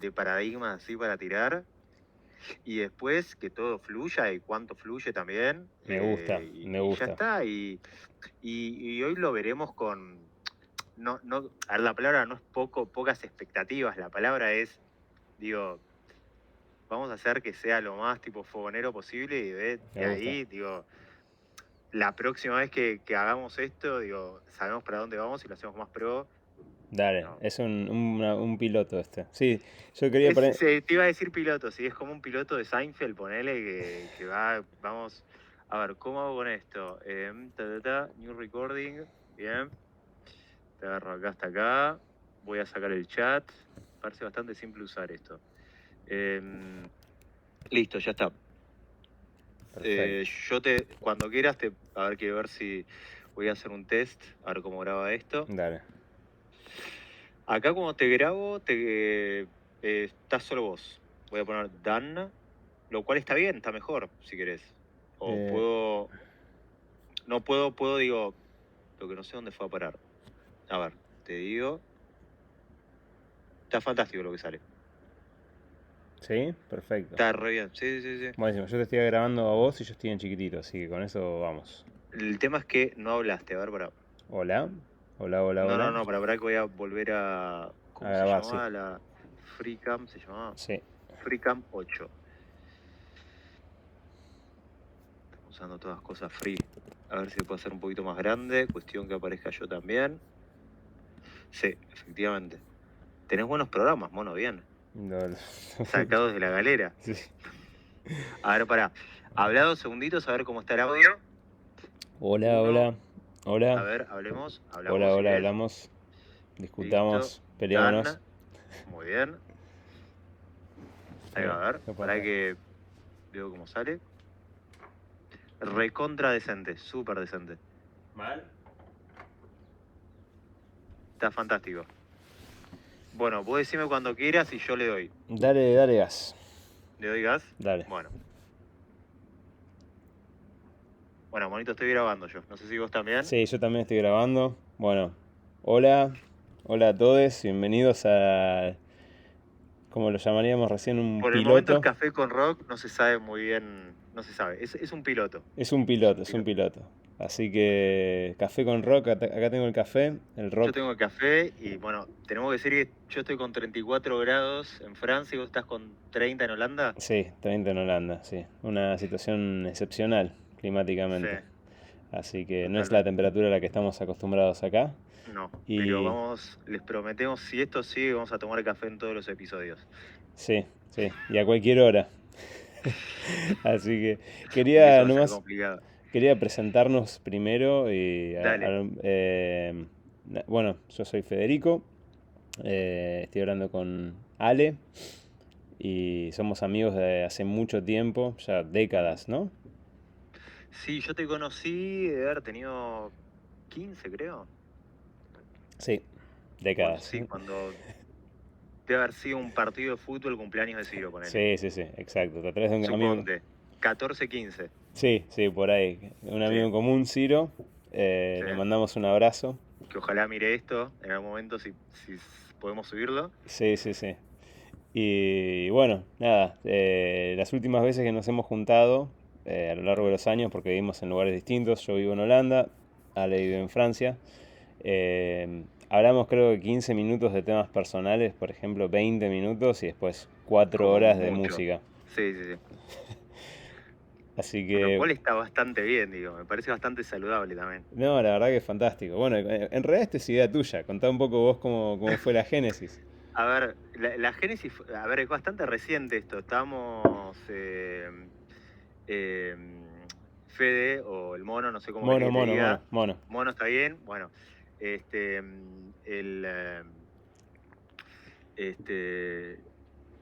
de paradigmas así para tirar. Y después que todo fluya y cuánto fluye también. Me gusta, me Y ya gusta. está. Y hoy lo veremos con... No, a ver, la palabra no es pocas expectativas. La palabra es, digo, vamos a hacer que sea lo más tipo fogonero posible y de Me gusta. ahí, digo, la próxima vez que hagamos esto, digo, sabemos para dónde vamos y lo hacemos más pro. Dale, No. es un piloto este. Sí, yo quería poner... Te iba a decir piloto, sí, es como un piloto de Seinfeld, ponele, que vamos, a ver, ¿cómo hago con esto? New recording, bien, te agarro acá hasta acá, voy a sacar el chat, parece bastante simple usar esto. Listo, ya está. Perfecto. Cuando quieras, a ver, quiero ver si voy a hacer un test, a ver cómo graba esto. Dale. Acá cuando te grabo, estás solo vos. Voy a poner Dan, lo cual está bien, está mejor, si querés. O Eh, puedo... No puedo, digo, lo que no sé dónde fue a parar. A ver, te digo... Está fantástico lo que sale. ¿Sí? Perfecto. Está re bien, sí, sí, sí. Buenísimo, yo te estoy grabando a vos y yo estoy en chiquitito, así que con eso vamos. El tema es que no hablaste, a ver, para... Hola, hola, hola, hola. No, para que voy a volver a... A ¿Cómo se grabar, sí. llamaba? La FreeCam, se llamaba Sí. FreeCam 8. Estamos usando todas cosas free. A ver si puedo hacer un poquito más grande. Cuestión que aparezca yo también. Sí, efectivamente. Tenés buenos programas, mono, bien. Sacados de la galera. Sí. A ver, pará. Habla 2 segunditos a ver cómo está el audio. Hola, Uno. hola, hola, A ver, hablemos. hola, Hablamos, si hola, querés. hablamos, Listo. discutamos, peleémonos. Dan. Muy bien. Ahí va, Bien, a ver. ¿qué Pará pasa? que veo cómo sale. Recontra decente. Súper decente. ¿Mal? Está fantástico. Bueno, vos decime cuando quieras y yo le doy. Dale, dale gas. ¿Le doy gas? Dale. Bueno. Bueno, monito, estoy grabando yo. No sé si vos también. Sí, yo también estoy grabando. Bueno, hola, hola a todos, bienvenidos a, como lo llamaríamos recién, un Por el momento es piloto. café con rock, no se sabe muy bien, no se sabe. Es un piloto. Es un Es piloto, un es un piloto. piloto. Así que café con rock, acá tengo el café, el Yo rock. tengo el café y bueno, tenemos que decir que yo estoy con 34 grados en Francia y vos estás con 30 en Holanda. Sí, 30 en Holanda, sí. Una situación excepcional Sí, climáticamente. Así que no es la totalmente. temperatura a la que estamos acostumbrados acá. No, pero Y vamos, les prometemos, si esto sigue, vamos a tomar café en todos los episodios. sí, sí, y a cualquier hora. Así que Y eso quería va a ser nomás, complicado. quería presentarnos primero y Dale. bueno, yo soy Federico, estoy hablando con Ale y somos amigos de hace mucho tiempo, ya décadas, ¿no? Sí, yo te conocí de haber tenido 15, creo. Sí, décadas. Sí, cuando debe haber sido un partido de fútbol, cumpleaños de Ciro, ponele. Sí, sí, sí, exacto. A través de un amigo. Suponte. 14, 15. Sí, sí, por ahí. Un Sí, amigo en común, Ciro. sí. Le mandamos un abrazo. Que ojalá mire esto en algún momento si podemos subirlo. Sí, sí, sí. Y bueno, nada, las últimas veces que nos hemos juntado a lo largo de los años, porque vivimos en lugares distintos, yo vivo en Holanda, Ale vive en Francia, hablamos creo que 15 minutos de temas personales, por ejemplo 20 minutos y después 4 Como horas de mucho. música. Sí, sí, sí. Así Lo que, cual está bastante bien, digo. Me parece bastante saludable también. no, la verdad que es fantástico. Bueno, en realidad esta es idea tuya, contá un poco vos cómo fue la génesis. A ver, la génesis, a ver, es bastante reciente esto. Estamos, eh, Fede o el mono, no sé cómo querés Mono, que te mono, mono, diga. mono. Mono está bien. Bueno, este, mm, el, eh, este,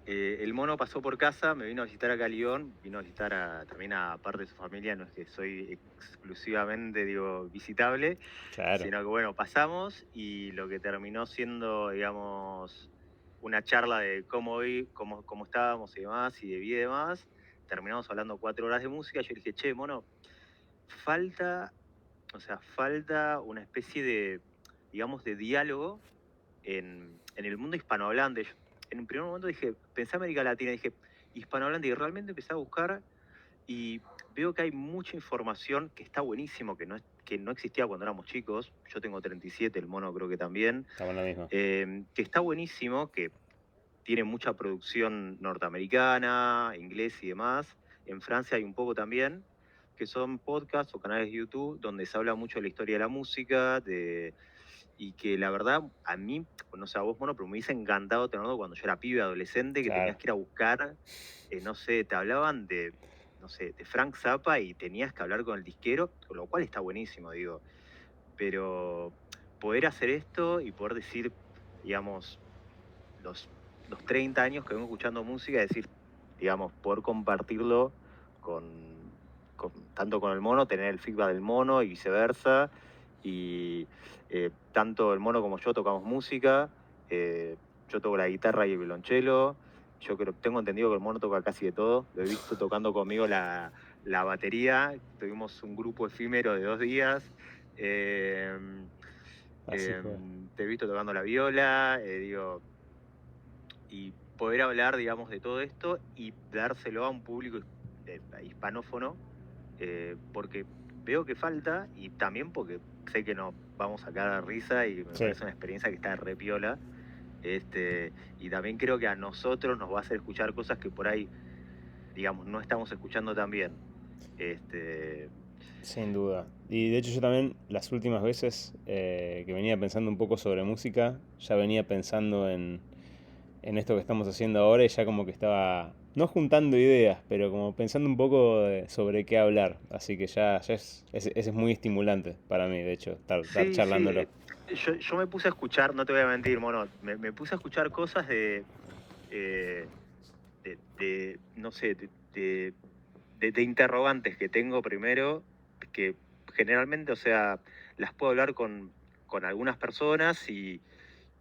el mono pasó por casa, me vino a visitar acá a Lyon, vino a visitar también a parte de su familia, no es que soy exclusivamente, digo, visitable, Claro. sino que bueno, pasamos y lo que terminó siendo, digamos, una charla de cómo estábamos y demás, y de vida y demás, terminamos hablando 4 horas de música, yo le dije, che, mono, falta, falta una especie de, digamos, de diálogo en el mundo hispanohablante. en un primer momento dije, pensé América Latina, dije hispanohablante, y realmente empecé a buscar y veo que hay mucha información que está buenísimo, que no existía cuando éramos chicos. Yo tengo 37, el mono creo que también. Estamos en la misma. Que está buenísimo, que tiene mucha producción norteamericana, inglés y demás. En Francia hay un poco también, que son podcasts o canales de YouTube donde se habla mucho de la historia de la música, y que la verdad a mí, no sé a vos, mono, pero me hubiese encantado tenerlo cuando yo era pibe, adolescente, que Claro. tenías que ir a buscar, no sé, te hablaban de, no sé, de Frank Zappa y tenías que hablar con el disquero, con lo cual está buenísimo, digo. Pero poder hacer esto y poder decir, digamos, los, los 30 años que vengo escuchando música, decir, digamos, poder compartirlo tanto con el mono, tener el feedback del mono y viceversa. Y tanto el mono como yo tocamos música. Yo toco la guitarra y el violonchelo. Yo tengo entendido que el mono toca casi de todo. Lo he visto tocando conmigo la batería. Tuvimos un grupo efímero de 2 días. Así fue. Te he visto tocando la viola, y poder hablar, digamos, de todo esto y dárselo a un público hispanófono, porque veo que falta y también porque sé que nos vamos a cagar de risa y me Sí. parece una experiencia que está re piola. Y también creo que a nosotros nos va a hacer escuchar cosas que por ahí, digamos, no estamos escuchando tan bien. Sin duda. Y de hecho yo también las últimas veces que venía pensando un poco sobre música, ya venía pensando en esto que estamos haciendo ahora y ya como que estaba, no juntando ideas, pero como pensando un poco sobre qué hablar. Así que ya ese es muy estimulante para mí, de hecho, estar Sí, sí. charlándolo. Yo me puse a escuchar, no te voy a mentir, mono, me puse a escuchar cosas eh, no sé, de interrogantes que tengo primero, que generalmente, o sea, las puedo hablar con algunas personas y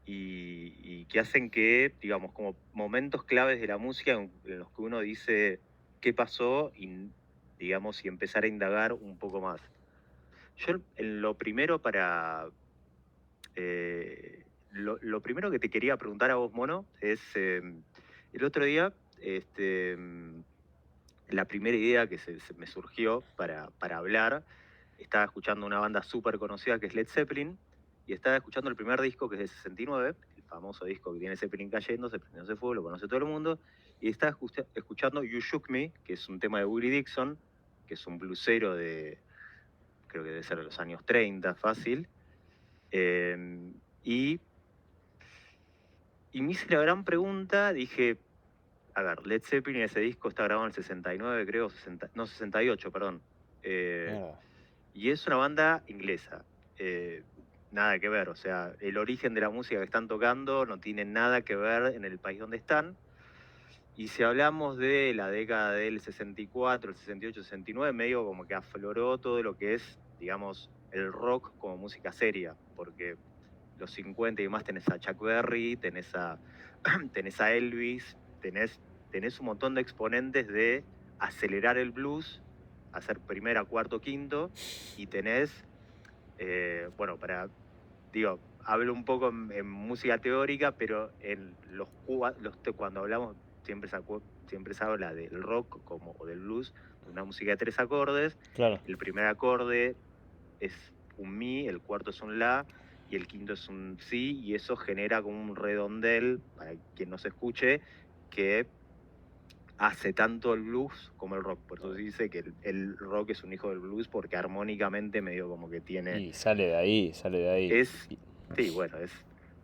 que hacen que, digamos, como momentos claves de la música en los que uno dice qué pasó y, digamos, y empezar a indagar un poco más. Yo, en lo primero lo primero que te quería preguntar a vos, mono, es el otro día, la primera idea que se me surgió para hablar, estaba escuchando una banda súper conocida que es Led Zeppelin, y estaba escuchando el primer disco que es de 69, el famoso disco que tiene Zeppelin cayendo, se prendió ese fuego, lo conoce todo el mundo, y estaba escuchando You Shook Me, que es un tema de Willie Dixon, que es un blusero creo que debe ser de los años 30, fácil, eh, y, y me hice la gran pregunta, dije, a ver, Led Zeppelin, ese disco está grabado en el 69, creo, 68, perdón. Eh, Mierda. y es una banda inglesa. Nada que ver, o sea, el origen de la música que están tocando no tiene nada que ver en el país donde están. Y si hablamos de la década del 64, el 68, 69, medio como que afloró todo lo que es, digamos, el rock como música seria, porque los 50 y demás tenés a Chuck Berry, tenés a Elvis, tenés un montón de exponentes de acelerar el blues, hacer primera, cuarto, quinto, y tenés, bueno, hablo un poco en música teórica, pero en cuando hablamos siempre se habla del rock o del blues, de una música de 3 acordes. Claro. El primer acorde es un mi, el cuarto es un la y el quinto es un si, y eso genera como un redondel, para quien no se escuche, que hace tanto el blues como el rock. Por eso se dice que el rock es un hijo del blues, porque armónicamente medio como que tiene... Y sale de ahí, sale de ahí. Sí, bueno,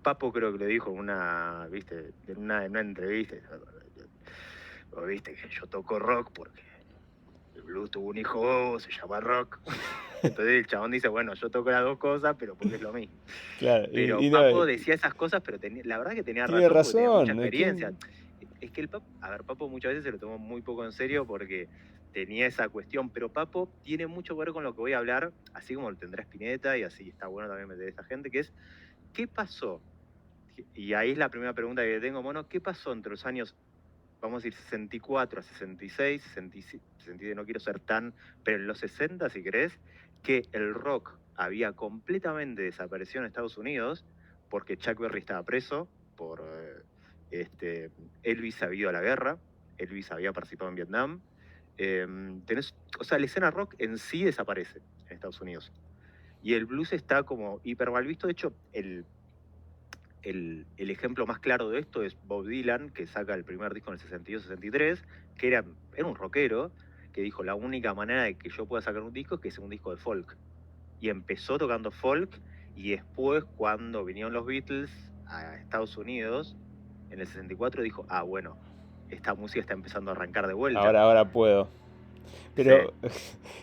Papo creo que lo dijo en una, viste, en una entrevista, viste que yo toco rock porque el blues tuvo un hijo, se llama rock. Entonces el chabón dice, bueno, yo toco las dos cosas, pero porque es lo mismo. Claro, Pero no, Papo decía esas cosas, pero la verdad que tenía tiene razón porque tenía mucha razón, ¿no? experiencia. Es que Papo muchas veces se lo tomó muy poco en serio porque tenía esa cuestión, pero Papo tiene mucho que ver con lo que voy a hablar, así como lo tendrá Spinetta, y así está bueno también meter a esta gente, que es, ¿qué pasó? Y ahí es la primera pregunta que tengo, mono, ¿qué pasó entre los años, vamos a decir, 64 a 66, 67, no quiero ser tan, pero en los 60, si querés, que el rock había completamente desaparecido en Estados Unidos porque Chuck Berry estaba preso Elvis había ido a la guerra, Elvis había participado en Vietnam. O sea, la escena rock en sí desaparece en Estados Unidos. Y el blues está como hiper mal visto. De hecho, el ejemplo más claro de esto es Bob Dylan, que saca el primer disco en el 62-63, que era un rockero, que dijo, la única manera de que yo pueda sacar un disco es que sea un disco de folk. Y empezó tocando folk, y después, cuando vinieron los Beatles a Estados Unidos, en el 64 dijo, bueno, esta música está empezando a arrancar de vuelta. Ahora puedo. Pero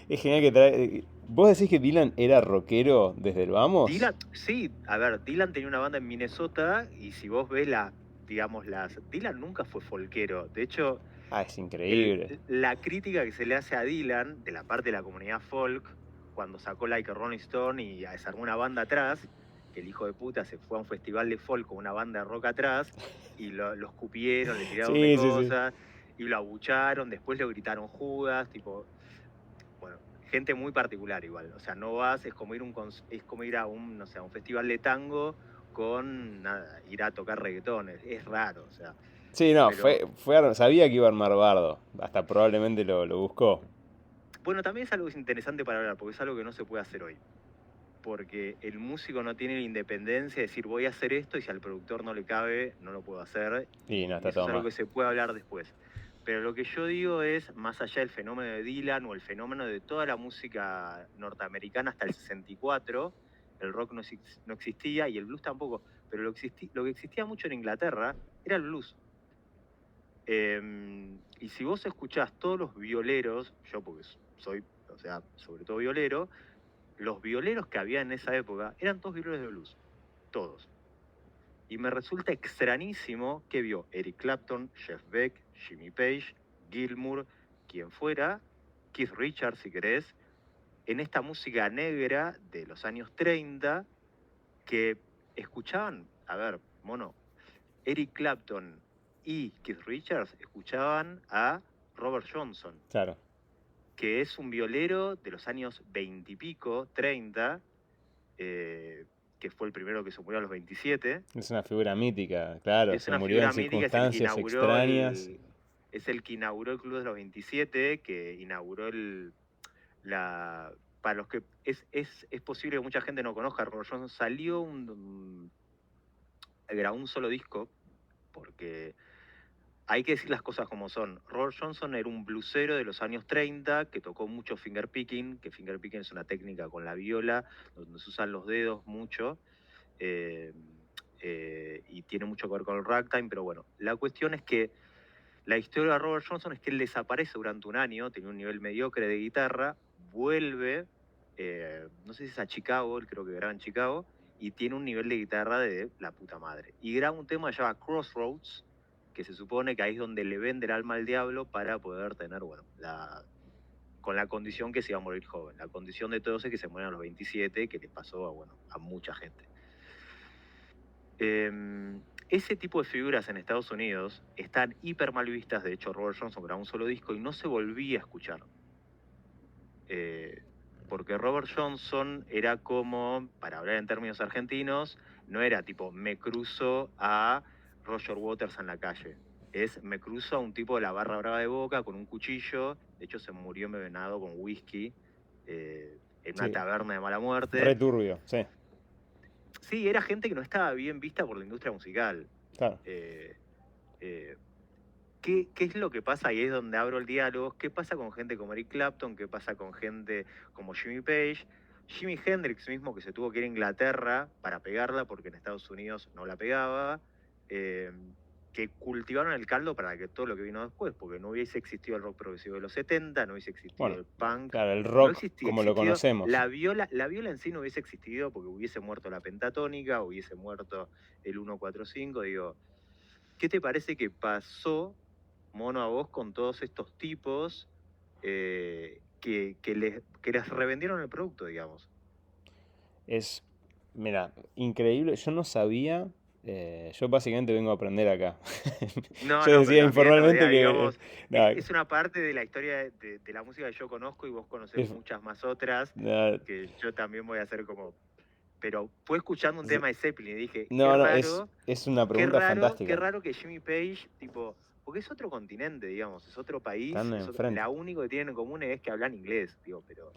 es genial que trae... ¿Vos decís que Dylan era rockero desde el vamos? Dylan, sí, a ver, Dylan tenía una banda en Minnesota, y si vos ves Dylan nunca fue folkero. De hecho, Es increíble. la crítica que se le hace a Dylan, de la parte de la comunidad folk, cuando sacó Like a Rolling Stone y se armó una banda atrás, que el hijo de puta se fue a un festival de folk con una banda de rock atrás, y lo escupieron, le tiraron de cosas, y lo abucharon, después le gritaron Judas, tipo... Bueno, gente muy particular igual. O sea, no vas, es como ir a un, no sé, a un festival de tango con nada, ir a tocar reggaetón. Es raro, o sea. Sí, no, pero, sabía que iba a armar bardo. Hasta probablemente lo buscó. bueno, también es algo interesante para hablar, porque es algo que no se puede hacer hoy. Porque el músico no tiene la independencia de decir voy a hacer esto, y si al productor no le cabe, no lo puedo hacer. Y no está eso todo es algo mal. que se puede hablar después. Pero lo que yo digo es, más allá del fenómeno de Dylan o el fenómeno de toda la música norteamericana hasta el 64, el rock no existía y el blues tampoco, pero lo que existía mucho en Inglaterra era el blues. Y si vos escuchás todos los violeros, yo porque soy, o sea, sobre todo violero, los violeros que había en esa época eran todos violeros de blues, todos. Y me resulta extrañísimo que vio Eric Clapton, Jeff Beck, Jimmy Page, Gilmour, quien fuera, Keith Richards si querés, en esta música negra de los años 30, que escuchaban, a ver, mono, Eric Clapton y Keith Richards escuchaban a Robert Johnson. Claro. Que es un violero de los años 20 y pico, 30, que fue el primero que se murió a los 27. Es una figura mítica, claro. Es Se una murió en figura mítica, es el que circunstancias inauguró extrañas. es el que inauguró el Club de los 27, que inauguró para los que es posible que mucha gente no conozca, Robert Johnson salió grabó un solo disco, porque hay que decir las cosas como son. Robert Johnson era un blusero de los años 30 que tocó mucho fingerpicking, que fingerpicking es una técnica con la viola, donde se usan los dedos mucho, y tiene mucho que ver con el ragtime, pero bueno, la cuestión es que la historia de Robert Johnson es que él desaparece durante un año, tenía un nivel mediocre de guitarra, vuelve, no sé si es a Chicago, él creo que graba en Chicago, y tiene un nivel de guitarra de la puta madre. Y graba un tema que se llama Crossroads, que se supone que ahí es donde le vende el alma al diablo para poder tener, bueno, con la condición que se iba a morir joven. La condición de todos es que se mueran a los 27, que le pasó a mucha gente. Ese tipo de figuras en Estados Unidos están hiper mal vistas. De hecho, Robert Johnson grabó un solo disco y no se volvía a escuchar. Porque Robert Johnson era como, para hablar en términos argentinos, no era tipo, me cruzo a Roger Waters en la calle. Me cruzo a un tipo de la barra brava de Boca con un cuchillo. De hecho, se murió envenenado con whisky en una taberna de mala muerte. Re turbio, sí. Sí, era gente que no estaba bien vista por la industria musical. Claro. ¿Qué es lo que pasa? Y es donde abro el diálogo. ¿Qué pasa con gente como Eric Clapton? ¿Qué pasa con gente como Jimmy Page? Jimi Hendrix mismo, que se tuvo que ir a Inglaterra para pegarla porque en Estados Unidos no la pegaba, que cultivaron el caldo para que todo lo que vino después, porque no hubiese existido el rock progresivo de los 70, no hubiese existido el punk. Claro, el rock no existía, como lo conocemos. La viola en sí no hubiese existido porque hubiese muerto la pentatónica, hubiese muerto el 145. Digo, ¿qué te parece que pasó, mono, a vos con todos estos tipos que les revendieron el producto, digamos? Mira, increíble. Yo no sabía. Yo básicamente vengo a aprender acá. Yo decía informalmente que. Digamos, es una parte de la historia de la música que yo conozco, y vos conocés muchas más otras, que yo también voy a hacer como pero fue escuchando un Z- tema de Zeppelin y dije, No, no, es una pregunta qué fantástica. raro que Jimmy Page, tipo, porque es otro continente, digamos, es otro país, Están enfrente. la único que tienen en común es que hablan inglés, digo, pero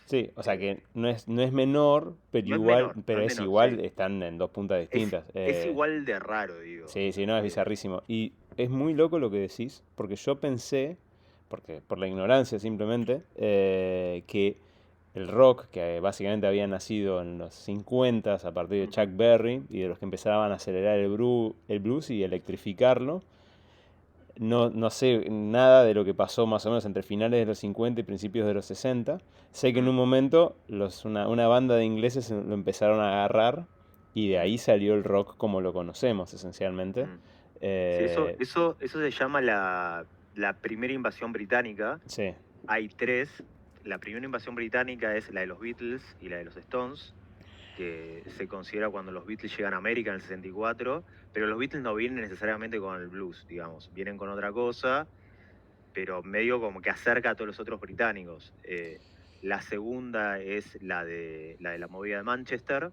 Sí, o sea eh, que no es menor, pero igual, no pero es es menor, igual, sí. están en dos puntas distintas. Es igual de raro, digo. Sí, sí, no, es bizarrísimo. Y es muy loco lo que decís, porque yo pensé, porque por la ignorancia simplemente, que el rock, que básicamente había nacido en los 50 a partir de Chuck Berry y de los que empezaban a acelerar el blues y electrificarlo, no sé nada de lo que pasó más o menos entre finales de los 50 y principios de los 60. Sé que en un momento una banda de ingleses lo empezaron a agarrar y de ahí salió el rock como lo conocemos esencialmente. Sí, Eh, eso se llama la primera invasión británica. sí, Hay tres. La primera invasión británica es la de los Beatles y la de los Stones, que se considera cuando los Beatles llegan a América en el 64, pero los Beatles no vienen necesariamente con el blues, digamos, vienen con otra cosa, pero medio como que acerca a todos los otros británicos. La segunda es la movida de Manchester,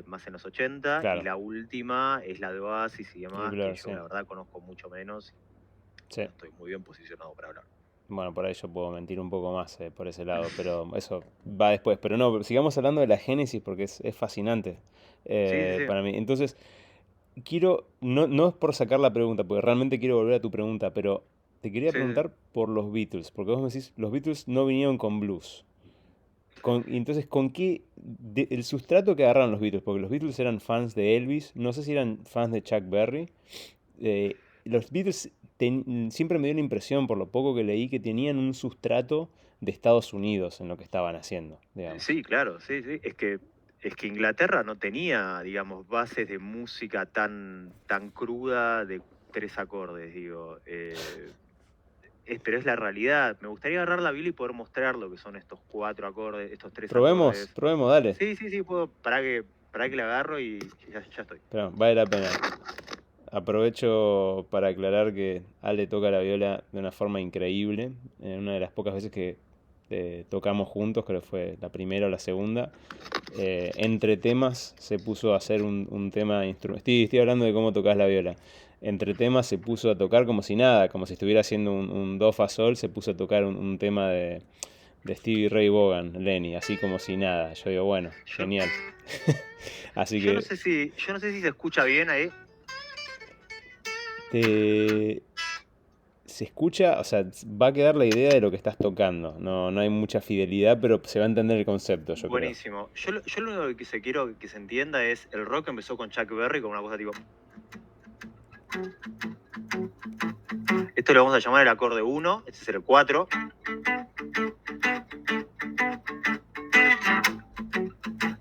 más en los 80, y claro. la última es la de Oasis y Y demás, que Blur, yo sí. la verdad conozco mucho menos y Sí. no estoy muy bien posicionado para hablar. Bueno, por ahí yo puedo mentir un poco más por ese lado, pero eso va después. Pero no, sigamos hablando de la génesis porque es fascinante Sí, sí, sí. para mí. Entonces, no es por sacar la pregunta, porque realmente quiero volver a tu pregunta, pero te quería Sí, sí. preguntar por los Beatles, porque vos me decís, los Beatles no vinieron con blues. Y entonces, ¿con qué, el sustrato que agarraron los Beatles? Porque los Beatles eran fans de Elvis, no sé si eran fans de Chuck Berry. Los Beatles siempre me dio la impresión, por lo poco que leí, que tenían un sustrato de Estados Unidos en lo que estaban haciendo, digamos. Sí, claro, sí, sí. Es que Inglaterra no tenía, digamos, bases de música tan cruda de tres acordes, digo. Pero es la realidad. Me gustaría agarrar la Biblia y poder mostrar lo que son estos cuatro acordes, estos tres Probemos, acordes. probemos, dale. Sí, sí, sí, puedo, para que la agarro y ya estoy. Pero vale la pena. Aprovecho para aclarar que Ale toca la viola de una forma increíble. En una de las pocas veces que tocamos juntos, creo que fue la primera o la segunda. Entre temas se puso a hacer un tema instrumental. Estoy hablando de cómo tocas la viola. Entre temas se puso a tocar como si nada, como si estuviera haciendo un do fa sol. Se puso a tocar un tema de Stevie Ray Vaughan, Lenny, así como si nada. Yo digo, bueno, Yo, genial. Así que yo no sé si se escucha bien ahí. te, se escucha, o sea, va a quedar la idea de lo que estás tocando. No hay mucha fidelidad, pero se va a entender el concepto, yo creo. Buenísimo. Yo lo único que quiero que se entienda es el rock empezó con Chuck Berry con una cosa tipo. Esto lo vamos a llamar el acorde 1, este es el 4.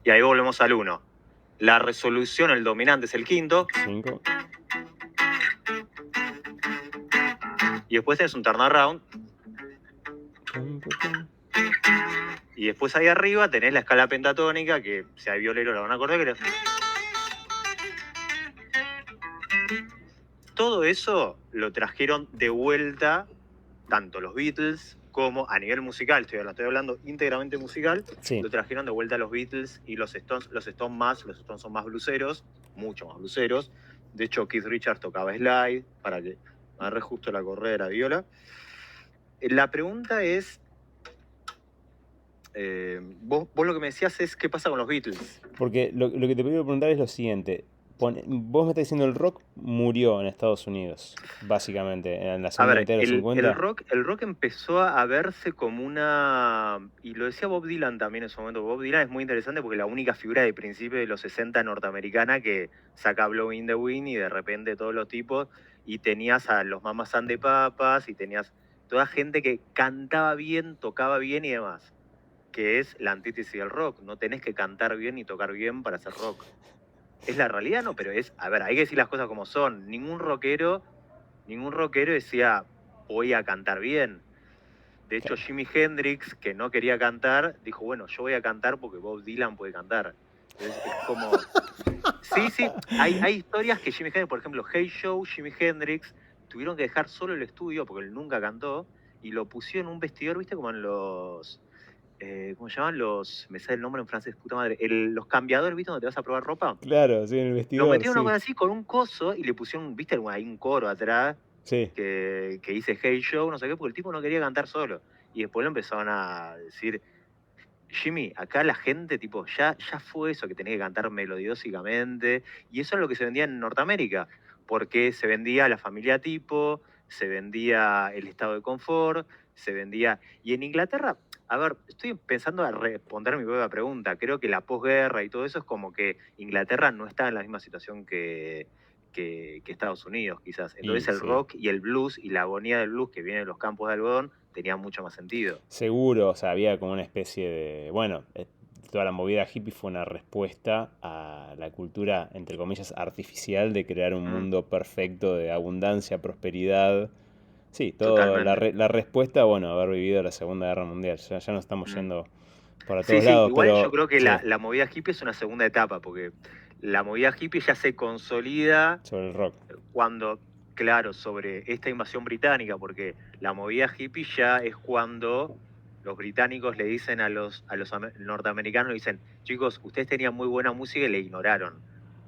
Y ahí volvemos al 1. La resolución, el dominante es el quinto. 5. Y después tenés un turnaround. Y después ahí arriba tenés la escala pentatónica, que si hay violero la van a acordar. Todo eso lo trajeron de vuelta tanto los Beatles como a nivel musical, estoy hablando íntegramente musical, Sí. lo trajeron de vuelta a los Beatles y los Stones son más bluseros, mucho más bluseros. De hecho, Keith Richards tocaba slide, para que me agarre justo la correa de la viola. La pregunta es, vos lo que me decías es qué pasa con los Beatles. Porque lo que te quiero preguntar es lo siguiente. Vos me estás diciendo el rock murió en Estados Unidos, básicamente, en la A segunda ver, mitad de los 50. el rock empezó a verse como una... Y lo decía Bob Dylan también en su momento. Bob Dylan es muy interesante porque es la única figura de principios de los 60 norteamericana que saca Blowing in the Wind y de repente todos los tipos. Y tenías a los Mamas and the Papas y tenías toda gente que cantaba bien, tocaba bien y demás. Que es la antítesis del rock. No tenés que cantar bien ni tocar bien para hacer rock. Es la realidad, no, pero es... A ver, hay que decir las cosas como son. Ningún rockero decía, voy a cantar bien. De hecho, Jimi Hendrix, que no quería cantar, dijo, bueno, yo voy a cantar porque Bob Dylan puede cantar. Entonces, es como... Sí, sí, hay historias que Jimi Hendrix, por ejemplo, Hey Show, Jimi Hendrix, tuvieron que dejar solo el estudio porque él nunca cantó y lo pusieron en un vestidor, ¿viste? Como en los... ¿cómo se llaman? Me sale el nombre en francés, puta madre. Los cambiadores, ¿viste? Donde te vas a probar ropa. Claro, sí, en el Lo vestidor, metieron una sí. cosa así con un coso y le pusieron, ¿viste? Hay un coro atrás Sí, que dice Hey Show, no sé qué, porque el tipo no quería cantar solo. Y después lo empezaron a decir, Jimmy, acá la gente, tipo, ya fue eso, que tenía que cantar melodiosamente. Y eso es lo que se vendía en Norteamérica, porque se vendía la familia tipo, se vendía el estado de confort, se vendía. Y en Inglaterra, a ver, estoy pensando a responder mi propia pregunta. Creo que la posguerra y todo eso es como que Inglaterra no está en la misma situación que Estados Unidos, quizás. Entonces y el sí. rock y el blues y la agonía del blues que viene de los campos de algodón tenía mucho más sentido. Seguro, o sea, había como una especie de, bueno, toda la movida hippie fue una respuesta a la cultura, entre comillas, artificial de crear un Mm, mundo perfecto de abundancia, prosperidad. Sí, todo, totalmente. la respuesta, bueno, haber vivido la Segunda Guerra Mundial. Ya no estamos Mm. yendo para Sí, todos sí, lados, igual yo pero creo que sí, la movida hippie es una segunda etapa, porque la movida hippie ya se consolida sobre el rock. cuando, claro, sobre esta invasión británica, porque la movida hippie ya es cuando los británicos le dicen a los norteamericanos, le dicen, chicos, ustedes tenían muy buena música y le ignoraron.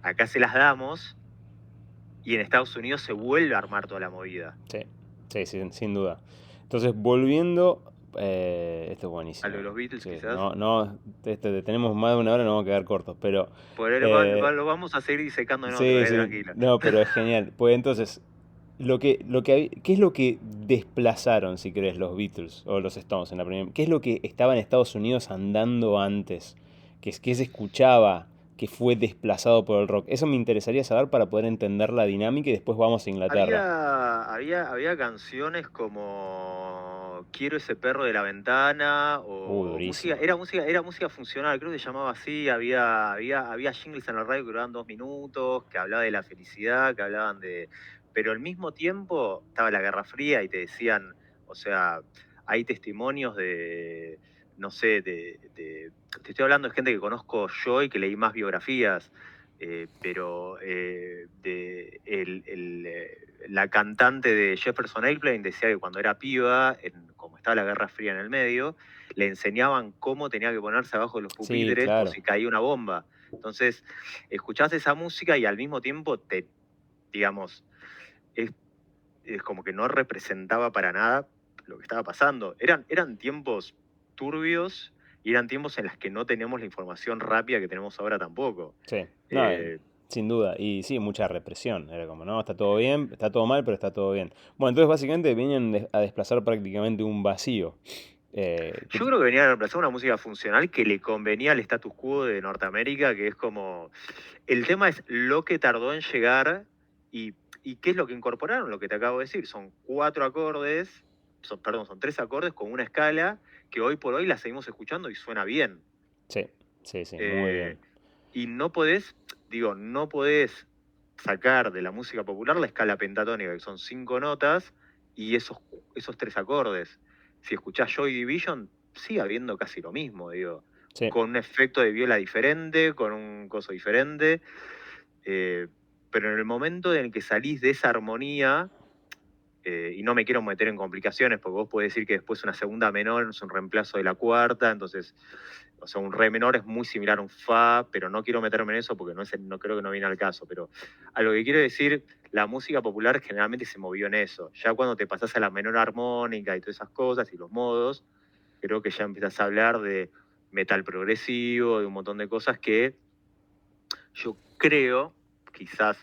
Acá se las damos y en Estados Unidos se vuelve a armar toda la movida. Sí, sí, sin duda. Entonces, volviendo, esto es A lo buenísimo. de los Beatles Sí, quizás. no, tenemos más de una hora, no vamos a quedar cortos, pero Por él eh, lo vamos a seguir disecando en otro, sí, sí, tranquila. no, pero es genial. Pues entonces, ¿qué es lo que desplazaron, si querés, los Beatles o los Stones en la primera? ¿Qué es lo que estaba en Estados Unidos andando antes? ¿Qué se escuchaba que fue desplazado por el rock? Eso me interesaría saber para poder entender la dinámica y después vamos a Inglaterra. Había canciones como Quiero ese perro de la ventana o música, Durísimo. era música funcional, creo que se llamaba así, había jingles en la radio que duraban 2 minutos, que hablaban de la felicidad, que hablaban de. Pero al mismo tiempo estaba la Guerra Fría y te decían, o sea, hay testimonios de, no sé, te estoy hablando de gente que conozco yo y que leí más biografías pero la cantante de Jefferson Airplane decía que cuando era piba, como estaba la Guerra Fría en el medio, le enseñaban cómo tenía que ponerse abajo de los Sí, pupitres por claro. si caía una bomba. Entonces, escuchás esa música y al mismo tiempo digamos, es, es como que no representaba para nada lo que estaba pasando. Eran tiempos turbios y eran tiempos en los que no teníamos la información rápida que tenemos ahora tampoco. Sí, no, Eh, sin duda. Y sí, mucha represión. Era como, no, está todo bien, está todo mal, pero está todo bien. Bueno, entonces básicamente venían a desplazar prácticamente un vacío. Eh, que Yo t- creo que venía a reemplazar una música funcional que le convenía al status quo de Norteamérica, que es como. El tema es lo que tardó en llegar y, y qué es lo que incorporaron, lo que te acabo de decir. Son 4 acordes, perdón, son 3 acordes con una escala que hoy por hoy la seguimos escuchando y suena bien. sí, sí, sí, muy bien. Eh, y no podés sacar de la música popular la escala pentatónica, que son 5 notas, y esos 3 acordes. Si escuchás Joy Division, sigue habiendo casi lo mismo, digo, Sí, con un efecto de viola diferente, con un coso diferente, eh, pero en el momento en el que salís de esa armonía, y no me quiero meter en complicaciones, porque vos podés decir que después una segunda menor es un reemplazo de la cuarta, entonces, o sea, un re menor es muy similar a un fa, pero no quiero meterme en eso porque no creo que no viene al caso, pero a lo que quiero decir, la música popular generalmente se movió en eso. Ya cuando te pasás a la menor armónica y todas esas cosas y los modos, creo que ya empiezas a hablar de metal progresivo, de un montón de cosas que yo creo, quizás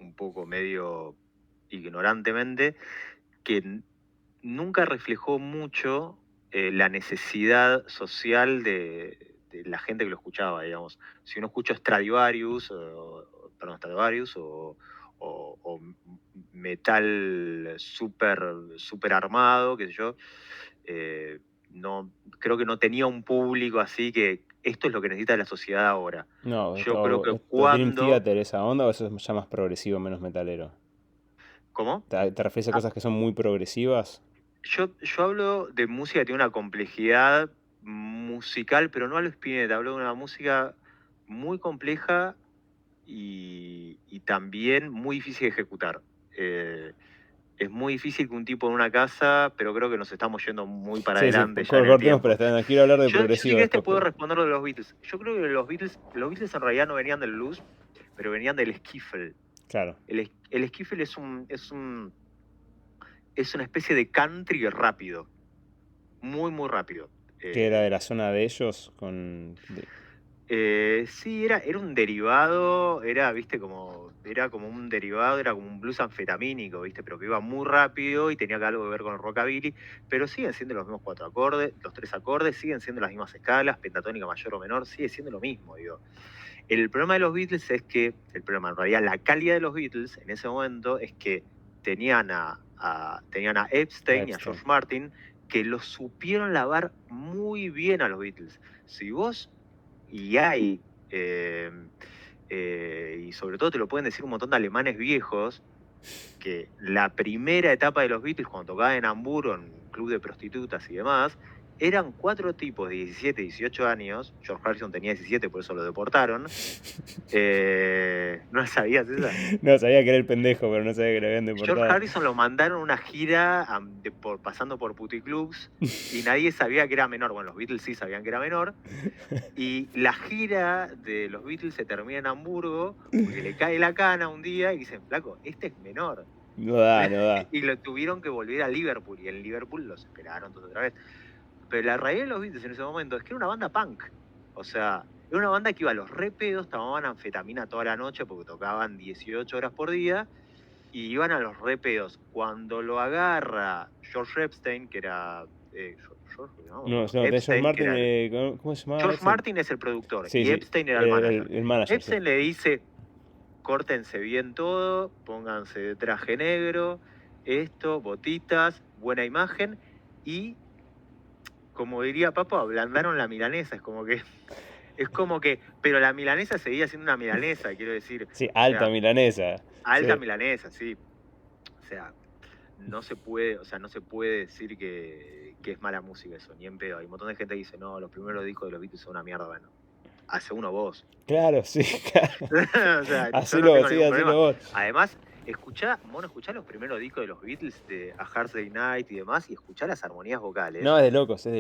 un poco medio ignorantemente, que nunca reflejó mucho la necesidad social de la gente que lo escuchaba, digamos. Si uno escucha Stradivarius o metal súper super armado, qué sé yo, eh, no, creo que no tenía un público así que esto es lo que necesita la sociedad ahora. no, Yo creo que esto Dream cuando. Theater, esa onda, o eso es ya más progresivo, menos metalero. ¿Cómo? ¿Te refieres a cosas que son muy progresivas? Yo hablo de música que tiene una complejidad musical, pero no a lo Spinetta, hablo de una música muy compleja y también muy difícil de ejecutar. Eh, Es muy difícil que un tipo en una casa, pero creo que nos estamos yendo muy para Sí, adelante ya en el cortemos, pero tiempo. quiero hablar de Yo si progresivo querés te después. puedo responder lo de los Beatles. Yo creo que los Beatles en realidad no venían del blues, pero venían del skiffle. Claro. El skiffle es una especie de country rápido. Muy, muy rápido. Que era de la zona de ellos Sí, era un derivado, viste, era como un derivado, era como un blues anfetamínico, viste, pero que iba muy rápido y tenía algo que ver con el rockabilly, pero siguen siendo los mismos 4 acordes, los 3 acordes, siguen siendo las mismas escalas, pentatónica mayor o menor, sigue siendo lo mismo, digo. El problema de los Beatles es que, en realidad, la calidad de los Beatles en ese momento es que tenían a Epstein y a George Martin, que los supieron lavar muy bien a los Beatles. Si vos y hay, y sobre todo te lo pueden decir un montón de alemanes viejos, que la primera etapa de los Beatles, cuando tocaban en Hamburgo, en un club de prostitutas y demás, eran 4 tipos de 17, 18 años. George Harrison tenía 17, por eso lo deportaron. ¿No sabías esa? No, sabía que era el pendejo, pero no sabía que lo habían deportado. George Harrison lo mandaron a una gira pasando por puticlubs y nadie sabía que era menor. Bueno, los Beatles sí sabían que era menor. Y la gira de los Beatles se termina en Hamburgo porque le cae la cana un día y dicen, flaco, este es menor. No da. Y lo tuvieron que volver a Liverpool y en Liverpool los esperaron todos otra vez. Pero la realidad de los Beatles en ese momento es que era una banda punk. O sea, era una banda que iba a los re pedos, tomaban anfetamina toda la noche porque tocaban 18 horas por día y iban a los re pedos. Cuando lo agarra George Epstein, que era... George Martin, ¿cómo se llamaba? George Martin es el productor y Epstein era el manager. El manager. Epstein le dice, córtense bien todo, pónganse de traje negro, esto, botitas, buena imagen y, como diría Papo, ablandaron la milanesa. Es como que, pero la milanesa seguía siendo una milanesa, quiero decir. Sí, alta milanesa. Alta milanesa, sí. O sea, no se puede decir que es mala música eso, ni en pedo. Hay un montón de gente que dice, no, los primeros discos de los Beatles son una mierda. Bueno, hace uno vos. Claro, sí, claro. O sea, hacelo vos. Además, escuchá los primeros discos de los Beatles, de A Hard Day's Night y demás, y escuchá las armonías vocales. No, es de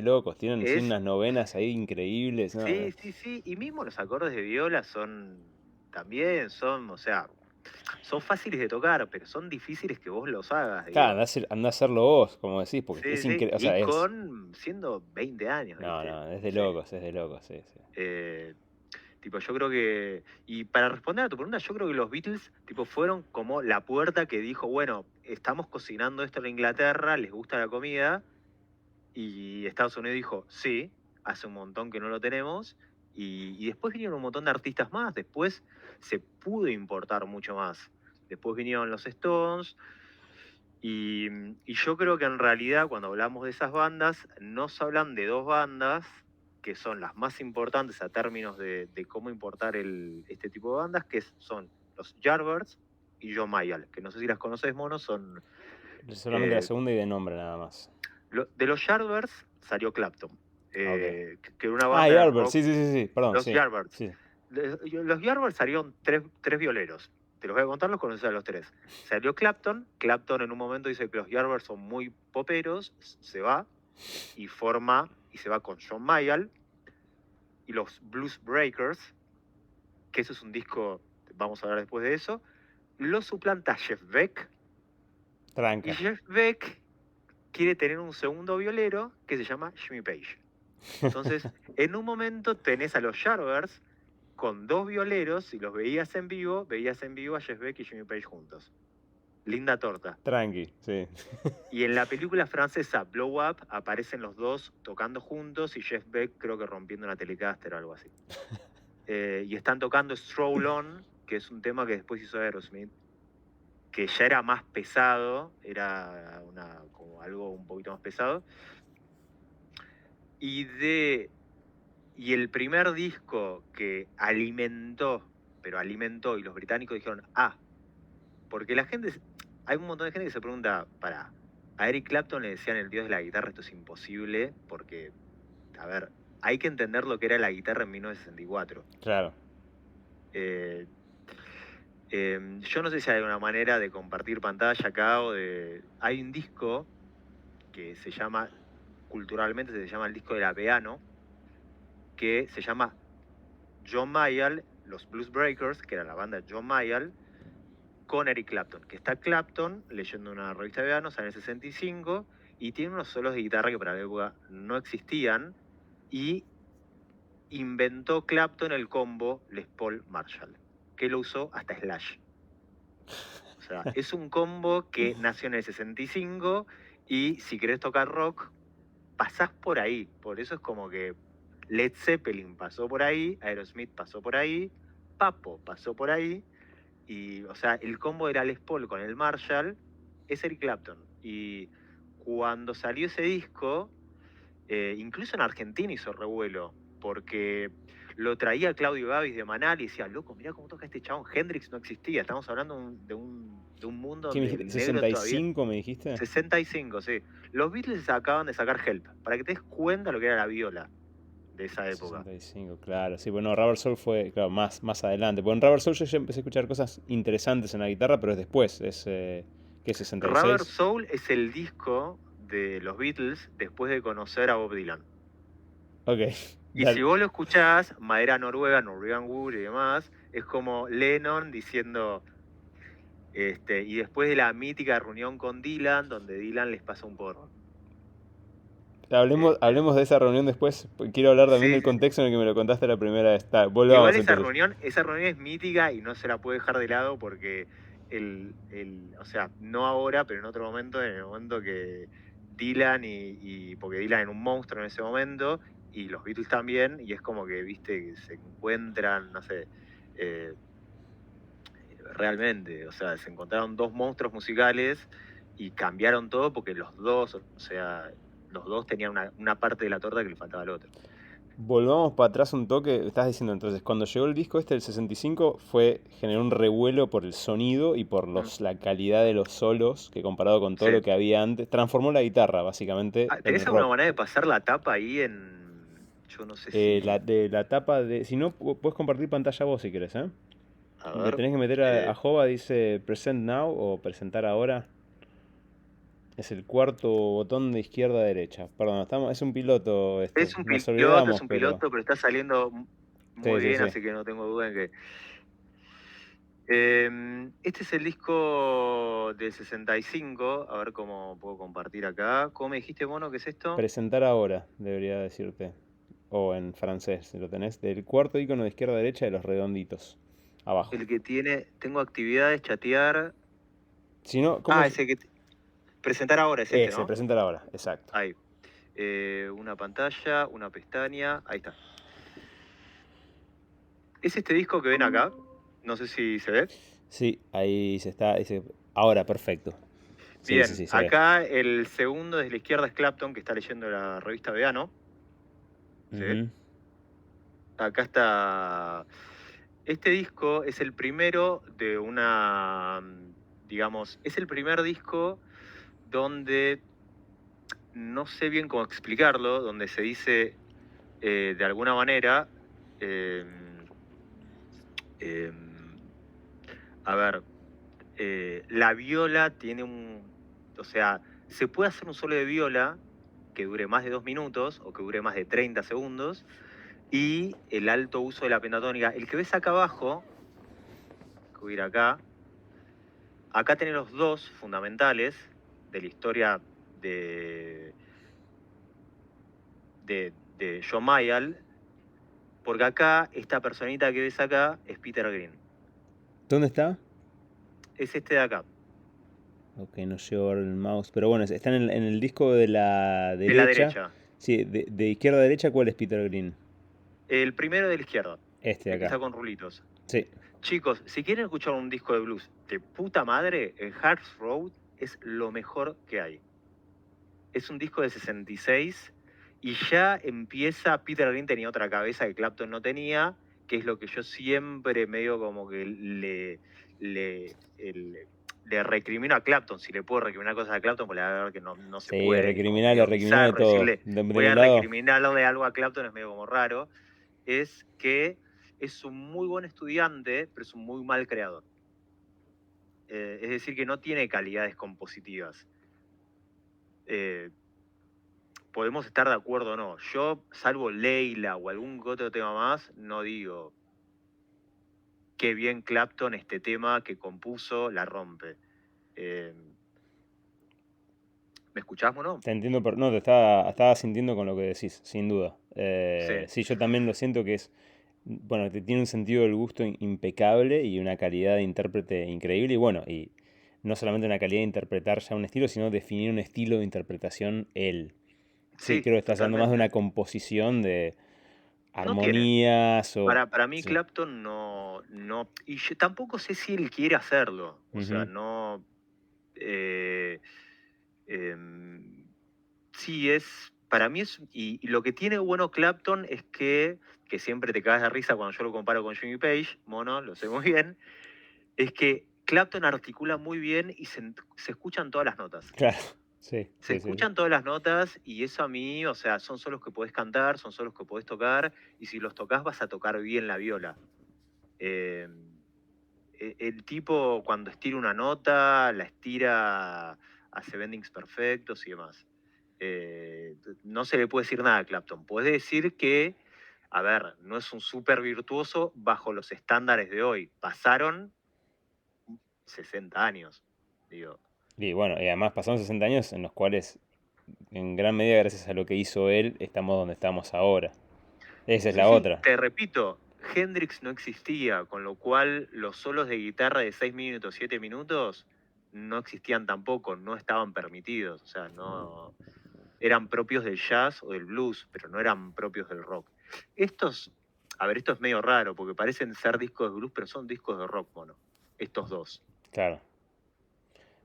locos. Tienen unas novenas ahí increíbles. ¿No? Sí. Y mismo los acordes de viola son fáciles de tocar, pero son difíciles que vos los hagas. Claro, anda a hacerlo vos, como decís, porque es increíble. O sea, siendo 20 años. No, es de locos, sí. Yo creo que... Y para responder a tu pregunta, yo creo que los Beatles fueron como la puerta que dijo, bueno, estamos cocinando esto en Inglaterra, les gusta la comida, y Estados Unidos dijo, sí, hace un montón que no lo tenemos, y después vinieron un montón de artistas más, después se pudo importar mucho más. Después vinieron los Stones, y yo creo que en realidad cuando hablamos de esas bandas, nos hablan de 2 bandas que son las más importantes a términos de cómo importar este tipo de bandas, que son los Yardbirds y John Mayall, que no sé si las conoces, Mono, son... Solamente la segunda y de nombre nada más. De los Yardbirds salió Clapton, Okay. que era una banda Yardbirds, sí, perdón. Los Yardbirds. Sí. Los Yardbirds salieron 3 violeros. Te los voy a contar, los conoces a los 3. Salió Clapton en un momento dice que los Yardbirds son muy poperos, se va y se va con John Mayall y los Blues Breakers, que eso es un disco, vamos a hablar después de eso, lo suplanta Jeff Beck. Tranca. Y Jeff Beck quiere tener un segundo violero que se llama Jimmy Page. Entonces, en un momento tenés a los Yardbirds con 2 violeros y los veías en vivo a Jeff Beck y Jimmy Page juntos. Linda torta. Tranqui, sí. Y en la película francesa Blow Up aparecen los dos tocando juntos y Jeff Beck creo que rompiendo una Telecaster o algo así. Y están tocando Stroll On, que es un tema que después hizo Aerosmith, que ya era más pesado, era como algo un poquito más pesado. Y el primer disco que alimentó, y los británicos dijeron, porque hay un montón de gente que se pregunta, a Eric Clapton le decían el dios de la guitarra, esto es imposible, porque, a ver, hay que entender lo que era la guitarra en 1964. Claro. Yo no sé si hay una manera de compartir pantalla acá o de... Hay un disco que se llama, culturalmente se llama el disco de la Piano, que se llama John Mayall, los Blues Breakers, que era la banda de John Mayall, con Eric Clapton, que está Clapton leyendo una revista de verano, sale en el 65, y tiene unos solos de guitarra que para la época no existían, y inventó Clapton el combo Les Paul Marshall, que lo usó hasta Slash. O sea, es un combo que nació en el 65, y si querés tocar rock, pasás por ahí. Por eso es como que Led Zeppelin pasó por ahí, Aerosmith pasó por ahí, Papo pasó por ahí, y, o sea, el combo era Les Paul con el Marshall, es Eric Clapton. Y cuando salió ese disco, incluso en Argentina hizo revuelo, porque lo traía Claudio Gavis de Manal y decía, loco, mirá cómo toca este chabón, Hendrix no existía, estamos hablando de un mundo ¿Qué me donde dijiste? el negro todavía... ¿65 me dijiste? 65, sí. Los Beatles acaban de sacar Help, para que te des cuenta lo que era la viola de esa época. 65, claro. Sí, bueno, Rubber Soul fue, claro, más adelante. Bueno, en Rubber Soul yo ya empecé a escuchar cosas interesantes en la guitarra, pero es después. Es, ¿qué es Rubber 66? Soul es el disco de los Beatles después de conocer a Bob Dylan. Ok, Y si dale. vos lo escuchás, Madera Noruega, Norwegian Wood y demás, es como Lennon diciendo, y después de la mítica reunión con Dylan, donde Dylan les pasa un porro. Este, Hablemos de esa reunión después. Quiero hablar también sí, del sí, sí. contexto en el que me lo contaste la primera vez. Igual Volvamos entonces. esa reunión es mítica y no se la puede dejar de lado porque o sea, no ahora, pero en otro momento, en el momento que Dylan porque Dylan era un monstruo en ese momento, y los Beatles también, y es como que, viste, que se encuentran, no sé, eh, realmente, o sea, se encontraron dos monstruos musicales y cambiaron todo porque los dos, o sea, los dos tenían una parte de la torta que le faltaba al otro. Volvamos para atrás un toque. Estás diciendo entonces, cuando llegó el disco este del 65, generó un revuelo por el sonido y por Mm, la calidad de los solos, que comparado con todo sí. lo que había antes, transformó la guitarra, básicamente, en ¿Tenés el alguna rock. manera de pasar la tapa ahí en... Yo no sé si... De la tapa de... Si no, puedes compartir pantalla vos si querés, ¿eh? A Le ver... tenés que meter a eh, Jova, dice Present Now o Presentar Ahora. Es el cuarto botón de izquierda a derecha. Perdón, es un piloto esto. Nos olvidamos, es un pero... piloto, pero está saliendo Sí, muy sí, bien, sí. así que no tengo duda en que... Este es el disco del 65, a ver cómo puedo compartir acá. ¿Cómo me dijiste, Mono, qué es esto? Presentar ahora, debería decirte. O en francés, si lo tenés. Del cuarto icono de izquierda a derecha de los redonditos. Abajo. El que tiene... Tengo actividades, chatear... Si no, ¿cómo Ah, es? ese que... Presentar ahora es este, Ese, ¿no? presentar ahora, exacto. Ahí. Una pantalla, una pestaña, ahí está. Es este disco que ven acá, no sé si se ve. Sí, ahí se está. Ahora, perfecto. Sí, sí, Bien, sí, se ve. acá el segundo desde la izquierda es Clapton, que está leyendo la revista Veano. ¿Se ve? Ujú. Acá está... Este disco es el primero de digamos, es el primer disco donde, no sé bien cómo explicarlo, donde se dice de alguna manera, eh, eh, a ver, la viola tiene o sea, se puede hacer un solo de viola que dure más de 2 minutos o que dure más de 30 segundos, y el alto uso de la pentatónica. El que ves acá abajo, que voy a ir acá tenés los dos fundamentales de la historia de John Mayall, porque acá, esta personita que ves acá es Peter Green. ¿Dónde está? Es este de acá. Ok, no llevo ahora el mouse. Pero bueno, está en el disco de la De la derecha. derecha. Sí, de izquierda a derecha, ¿cuál es Peter Green? El primero de la izquierda. Este de El que acá. está con rulitos. Sí. Chicos, si quieren escuchar un disco de blues de puta madre, el Hearts Road es lo mejor que hay. Es un disco de 66 y ya empieza, Peter Green tenía otra cabeza que Clapton no tenía, que es lo que yo siempre medio como que le recrimino a Clapton. Si le puedo recriminar cosas a Clapton, pues la verdad que no se Sí, puede, y es como medio recriminale bizarro todo. decirle, De voy mi a lado, recriminarle algo a Clapton, es medio como raro. Es que es un muy buen estudiante, pero es un muy mal creador. es decir, que no tiene calidades compositivas. Podemos estar de acuerdo o no. Yo, salvo Leila o algún otro tema más, no digo qué bien Clapton este tema que compuso la rompe. ¿Me escuchás, Mono? Te entiendo, pero no, estaba sintiendo con lo que decís, sin duda. Sí, Sí, yo también lo siento que es, bueno, que tiene un sentido del gusto impecable y una calidad de intérprete increíble. Y bueno, y no solamente una calidad de interpretar ya un estilo, sino definir un estilo de interpretación él. Sí, sí, creo que estás hablando más de totalmente. una composición de No tiene. armonías o... Para mí Sí. Clapton no, y yo tampoco sé si él quiere hacerlo, o sea, Ujú. no, eh, em, sí para mí y lo que tiene bueno Clapton es que siempre te cagas de risa cuando yo lo comparo con Jimmy Page, Mono, lo sé muy bien, es que Clapton articula muy bien y se escuchan todas las notas. Claro, sí, Se sí, sí, sí. escuchan todas las notas y eso a mí, o sea, son solos que podés cantar, son solos que podés tocar, y si los tocas vas a tocar bien la viola. Eh, el tipo cuando estira una nota, la estira, hace bendings perfectos y demás. No se le puede decir nada a Clapton. Puede decir que, a ver, no es un súper virtuoso bajo los estándares de hoy. Pasaron 60 años, digo. Y bueno, y además pasaron 60 años en los cuales, en gran medida gracias a lo que hizo él, estamos donde estamos ahora. Esa es Sí, la sí, otra. te repito, Hendrix no existía, con lo cual los solos de guitarra de 6 minutos, 7 minutos no existían tampoco, no estaban permitidos, o sea, no eran propios del jazz o del blues, pero no eran propios del rock. Estos, a ver, esto es medio raro, porque parecen ser discos de blues, pero son discos de rock, mono, estos dos. Claro.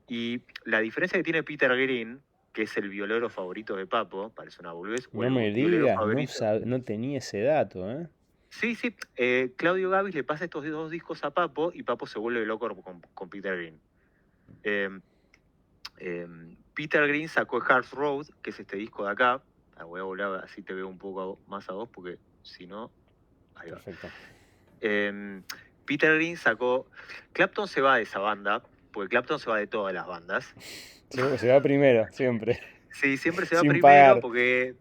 Y la diferencia que tiene Peter Green, que es el violero favorito de Papo, parece una boludez, o No el me violero digas, favorito. no tenía ese dato, ¿eh? Sí, sí, Claudio Gavis le pasa estos dos discos a Papo y Papo se vuelve loco con Peter Green. Eh, Peter Green sacó Hearts Road, que es este disco de acá. Voy a volver así te veo un poco más a vos, porque si no, ahí va. Perfecto. Peter Green sacó. Clapton se va de esa banda, porque Clapton se va de todas las bandas. Se va primero, siempre. Sí, siempre se va Sin primero pagar. porque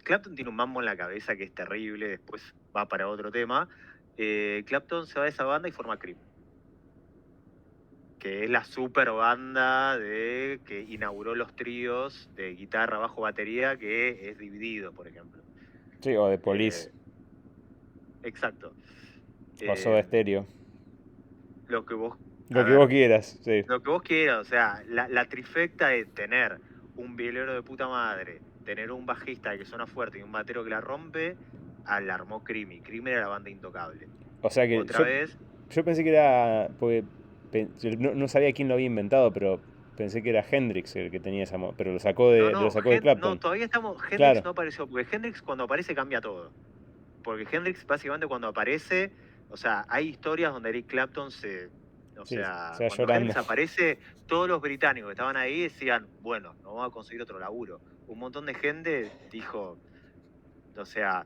Clapton tiene un mambo en la cabeza que es terrible, después va para otro tema. Clapton se va de esa banda y forma Cream, que es la super banda que inauguró los tríos de guitarra, bajo, batería, que es Dividido, por ejemplo. Sí, o de Police. Eh, exacto. O Soda Eh, Stereo. lo que vos, a Lo que vos ver, quieras, sí. lo que vos quieras, o sea, la trifecta de tener un violero de puta madre, tener un bajista que suena fuerte y un batero que la rompe, la armó Creamy. Creamy era la banda intocable. O sea que Otra vez, yo pensé que era. Porque yo no sabía quién lo había inventado, pero pensé que era Hendrix el que tenía esa. Pero no, lo no, sacó de no, Clapton. todavía estamos, Hendrix Claro. no apareció, porque Hendrix cuando aparece cambia todo. Porque Hendrix básicamente cuando aparece, o sea, hay historias donde Eric Clapton o Sí, sea, se va cuando llorando. Hendrix aparece, todos los británicos que estaban ahí decían, bueno, no vamos a conseguir otro laburo. Un montón de gente dijo, o sea,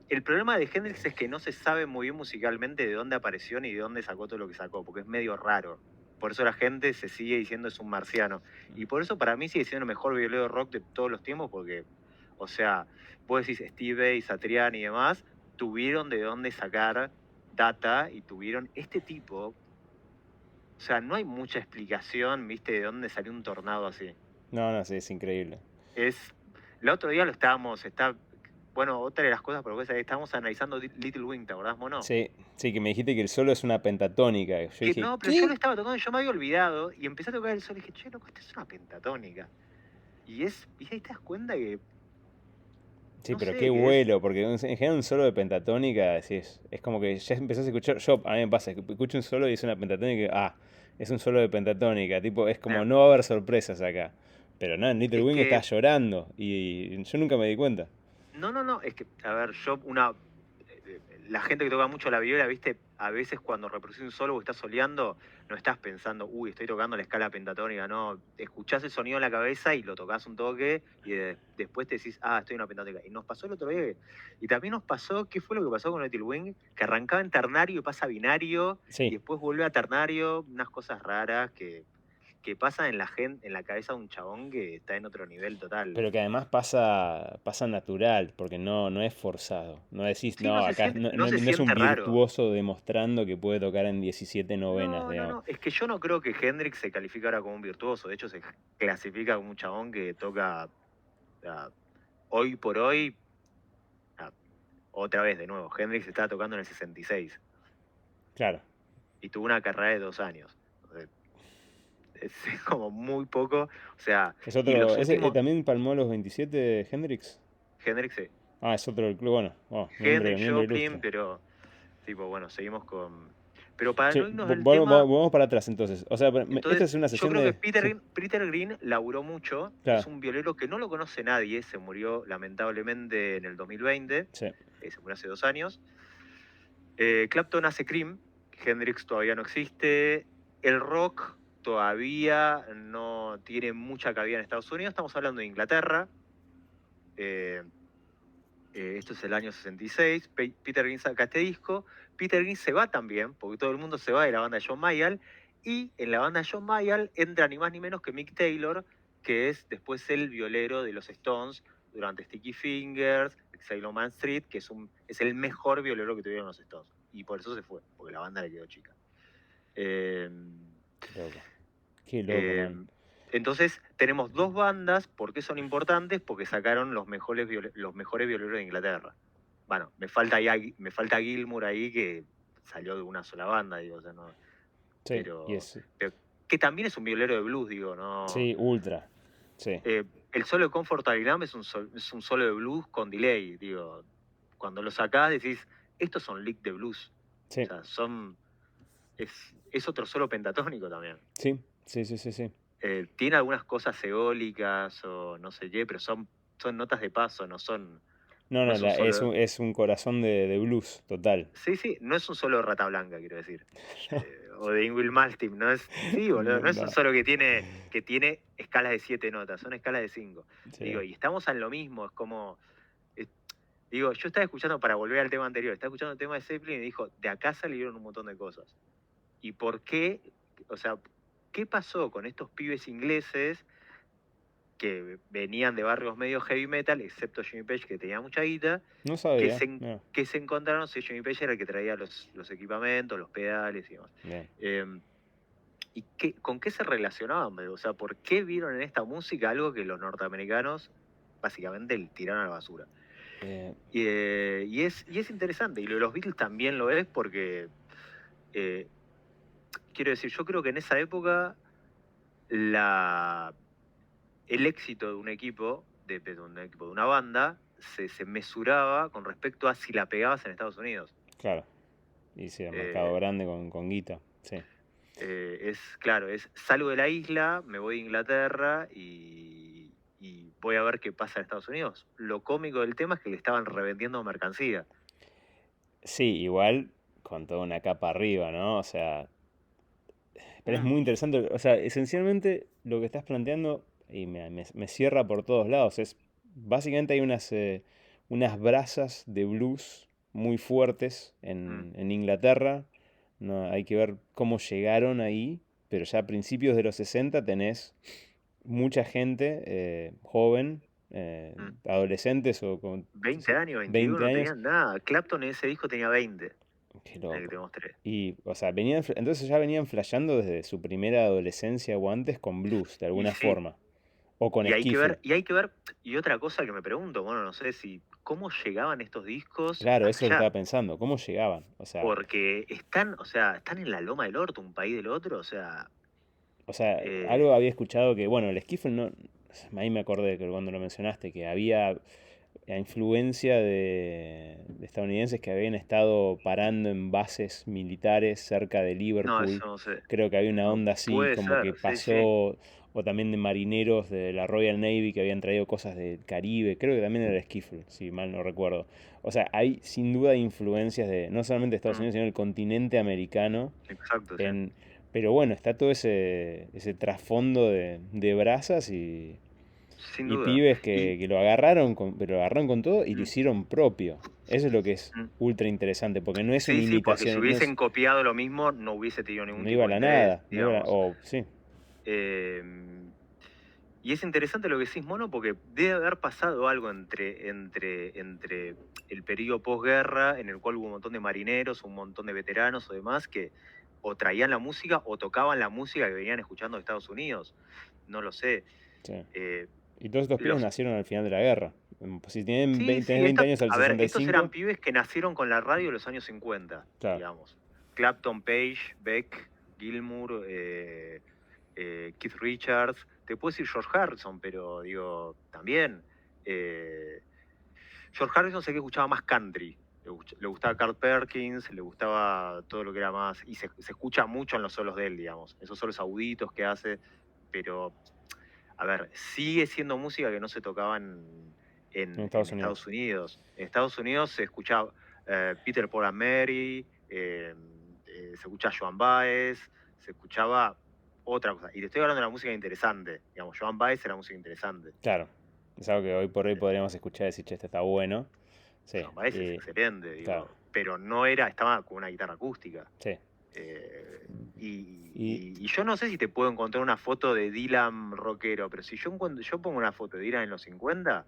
el problema de Hendrix es que no se sabe muy bien musicalmente de dónde apareció ni de dónde sacó todo lo que sacó, porque es medio raro. Por eso la gente se sigue diciendo es un marciano. Y por eso para mí sigue siendo el mejor violero de rock de todos los tiempos, porque, o sea, vos decís Steve Vai, Satriani y demás, tuvieron de dónde sacar data y tuvieron este tipo. O sea, no hay mucha explicación, viste, de dónde salió un tornado así. No, sí, es increíble. Es. El otro día bueno, otra de las cosas, pero estábamos analizando Little Wing, ¿te acordás, mono? Sí, sí, que me dijiste que el solo es una pentatónica. Yo Que dije, no, pero yo lo ¿qué? estaba tocando y yo me había olvidado y empecé a tocar el sol y dije, che, loco, esto es una pentatónica. Y ahí te das cuenta que, Sí, no pero qué sé, que es. vuelo, porque en general un solo de pentatónica, decís, es como que ya empezás a escuchar, a mí me pasa, que escucho un solo y es una pentatónica, es un solo de pentatónica, tipo, es como eh, no va a haber sorpresas acá. Pero no, en Little Es Wing está que, llorando y yo nunca me di cuenta. no, es que, a ver, la gente que toca mucho la viola, viste, a veces cuando reproducís un solo o estás soleando, no estás pensando, uy, estoy tocando la escala pentatónica, no, escuchás el sonido en la cabeza y lo tocas un toque y después te decís, estoy en una pentatónica. Y nos pasó el otro día, y también nos pasó, ¿qué fue lo que pasó con Little Wing? Que arrancaba en ternario y pasa a binario y Sí, después vuelve a ternario, unas cosas raras que pasan en la gente, en la cabeza de un chabón que está en otro nivel total. pero que además pasa natural, porque no es forzado. No decís, Sí, no no, se acá siente, no se no es un siente raro. virtuoso demostrando que puede tocar en 17 novenas, No, no, digamos. no. Es que yo no creo que Hendrix se califique ahora como un virtuoso. De hecho, se clasifica como un chabón que toca hoy por hoy. ah, Otra vez, de nuevo, Hendrix estaba tocando en el 66 Claro. y tuvo una carrera de 2 años. Entonces, es como muy poco. O sea, Es y otro, los ese últimos. también palmó los 27 Hendrix. Hendrix, sí. Ah, es otro del club, bueno, Hendrix, miembro Joplin, ilustre. pero. Tipo, bueno, seguimos con. Pero para Che, no irnos del tema. vamos para atrás entonces. O sea, esta Entonces, es una yo sesión creo que de... Sí, Peter Green laburó mucho. Es claro, un violero que no lo conoce nadie. Se murió lamentablemente en el 2020. sí. Se murió hace 2 años. Clapton hace Cream. Hendrix todavía no existe. El rock todavía no tiene mucha cabida en Estados Unidos. Estamos hablando de Inglaterra. Eh, Esto es el año 66. Peter Green saca este disco. Peter Green se va también, porque todo el mundo se va de la banda de John Mayall. Y en la banda de John Mayall entra ni más ni menos que Mick Taylor, que es después el violero de los Stones durante Sticky Fingers, Exile Man Street, que es el mejor violero que tuvieron los Stones. Y por eso se fue, porque la banda le quedó chica. Eh, Qué loco. Qué loco, eh, man. entonces tenemos dos bandas. ¿Por qué son importantes? Porque sacaron los mejores violeros de Inglaterra. Bueno, me falta Gilmour ahí, que salió de una sola banda, digo, o sea, no, Sí, y pero, es... pero que también es un violero de blues, digo, no. Sí, ultra. Sí, El solo de Comfortable Numb es un solo de blues con delay, digo. Cuando lo sacás decís, estos son licks de blues. O sí, sea, es otro solo pentatónico también. sí, sí, sí, sí, sí. Tiene algunas cosas eólicas o no sé qué, pero son notas de paso, No, no no, es un solo. es un corazón de blues, total. Sí, sí, no es un solo de Rata Blanca, quiero decir. O de Ingrid Malmsteen, no es. Sí, boludo, No, no es un no, solo que tiene escalas de 7 notas, son escalas de 5. sí. Digo, y estamos en lo mismo, es como. eh, Digo, yo estaba escuchando, para volver al tema anterior, estaba escuchando el tema de Zeppelin y dijo, de acá salieron un montón de cosas. ¿Y por qué? O sea, ¿qué pasó con estos pibes ingleses que venían de barrios medio heavy metal, excepto Jimmy Page, que tenía mucha guita, No que sabía. se, No, que se encontraron? Si Jimmy Page era el que traía los equipamientos, los pedales y demás. bien. ¿Y con qué se relacionaban? O sea, ¿por qué vieron en esta música algo que los norteamericanos básicamente le tiraron a la basura? Eh, Y es interesante, y lo de los Beatles también lo es porque, eh, quiero decir, yo creo que en esa época la, el éxito de un equipo, de una banda, se mesuraba con respecto a si la pegabas en Estados Unidos. claro. Y sí, el mercado Eh, grande con guita. Sí. claro, salgo de la isla, me voy a Inglaterra y voy a ver qué pasa en Estados Unidos. Lo cómico del tema es que le estaban revendiendo mercancía. Sí, igual con toda una capa arriba, ¿no? O sea, pero es Mm, muy interesante. O sea, esencialmente lo que estás planteando, y me cierra por todos lados, es básicamente hay unas brasas de blues muy fuertes mm, en Inglaterra. No, hay que ver cómo llegaron ahí, pero ya a principios de los 60 tenés mucha gente joven, mm. adolescentes o con 20 años, 20 21, no años. tenían nada. Clapton en ese disco tenía 20, Qué en el que te loco. mostré. Y, o sea, entonces ya venían flasheando desde su primera adolescencia o antes con blues, de Y alguna sí, forma. O con y hay que skiffle. ver, y otra cosa que me pregunto, bueno, no sé si, ¿cómo llegaban estos discos Claro, eso es lo que allá? estaba pensando. ¿Cómo llegaban? Porque o sea, están en la loma del orto, un país del otro, o sea, O sea, eh, algo había escuchado que, bueno, el skiffle no. Ahí me acordé que cuando lo mencionaste, que había la influencia de estadounidenses que habían estado parando en bases militares cerca de no, Liverpool. eso no sé. Creo que había una No onda así, puede como ser, que sí, sí. pasó. o también de marineros de la Royal Navy que habían traído cosas del Caribe, creo que también era el skiffle, si mal no recuerdo. O sea, hay sin duda influencias de no solamente de Estados Mm, Unidos, sino del continente americano. exacto, sí. En, pero bueno, está todo ese trasfondo de brasas Sin y duda. pibes Y, que lo agarraron pero lo agarraron con todo y lo mm, hicieron propio. Eso es lo que es mm. ultra interesante, porque no es una Sí, sí, porque si imitación, hubiesen copiado lo mismo, no hubiese tenido ningún no iba tipo a de la interés, nada, no iba a la- digamos. o sí, Em, y es interesante lo que decís, Mono, porque debe haber pasado algo entre el periodo posguerra, en el cual hubo un montón de marineros, un montón de veteranos o demás, que o traían la música o tocaban la música que venían escuchando de Estados Unidos. No lo sé. sí. Eh, Y todos estos pibes los, nacieron al final de la guerra. Si tienen sí, 20, tenés sí, 20 años al a ver, estos eran 65, pibes que nacieron con la radio de los años 50, claro, digamos. Clapton, Page, Beck, Gilmour, Keith Richards, te puedo decir George Harrison, pero digo, también. eh, George Harrison sé que escuchaba más country, le gustaba Carl Perkins, le gustaba todo lo que era más, y se escucha mucho en los solos de él, digamos, esos solos aguditos que hace, pero, a ver, sigue siendo música que no se tocaba en en Estados Estados Unidos. Unidos. En Estados Unidos se escuchaba Peter, Paul and Mary, se escuchaba Joan Baez, se escuchaba otra cosa. Y te estoy hablando de una música interesante. Digamos, Joan Baez era música interesante. Claro, es algo que hoy por hoy podríamos escuchar y decir, che, este está bueno. Sí, Joan Baez es excelente, claro, digo, pero no era, estaba con una guitarra acústica. sí. Eh, Y y yo no sé si te puedo encontrar una foto de Dylan rockero, pero si yo pongo una foto de Dylan en los 50,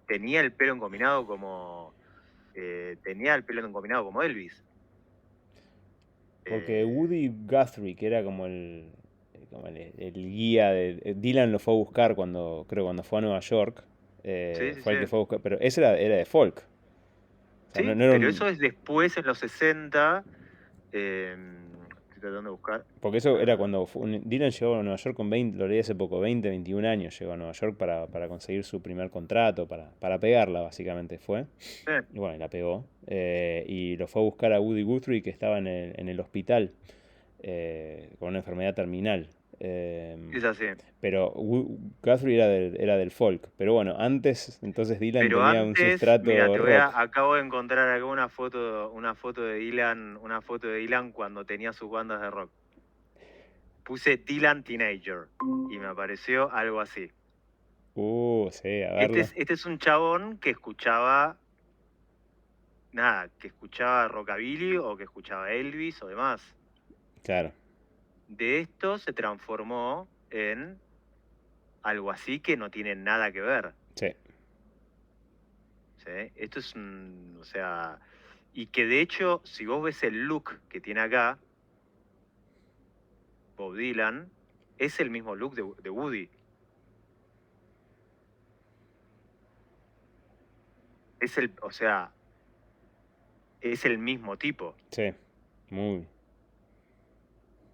tenía el pelo engominado como tenía el pelo engominado como Elvis. porque Eh, Woody Guthrie, que era como el guía de... Dylan lo fue a buscar cuando, creo, cuando fue a Nueva York. sí, sí, Fue sí. el que fue a buscar, pero ese era de folk. O sea, no, Sí, no era pero un... eso es después, en los 60. Estoy tratando de buscar. Porque eso era eh, cuando Dylan llegó a Nueva York con 20, lo leí hace poco, 20, 21 años llegó a Nueva York para conseguir su primer contrato, para pegarla básicamente fue. Y bueno, la pegó. Y lo fue a buscar a Woody Guthrie que estaba en el hospital con una enfermedad terminal. es así. Pero Guthrie era del folk. Pero bueno, antes entonces Dylan Pero tenía un antes, mira, sustrato rock. acabo de encontrar acá una foto de Dylan, cuando tenía sus bandas de rock. Puse Dylan Teenager y me apareció algo así. Sí, a verlo. Este es un chabón que escuchaba, nada, que escuchaba rockabilly o que escuchaba Elvis o demás. Claro, De esto se transformó en algo así que no tiene nada que ver. sí. ¿Sí? Esto es o sea, y que de hecho, si vos ves el look que tiene acá, Bob Dylan, es el mismo look de Woody. O sea, es el mismo tipo. Sí, muy.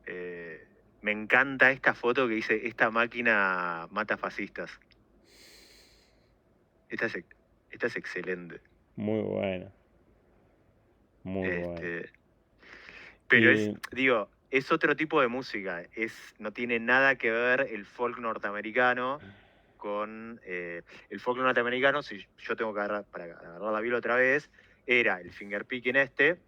Eh, Me encanta esta foto que dice, esta máquina mata fascistas. Esta es, esta es excelente. Muy bueno, muy bueno. Este, pero Y digo, es otro tipo de música. No tiene nada que ver el folk norteamericano con el folk norteamericano. Si yo tengo que agarrar, para agarrar la viola otra vez, era el fingerpicking este.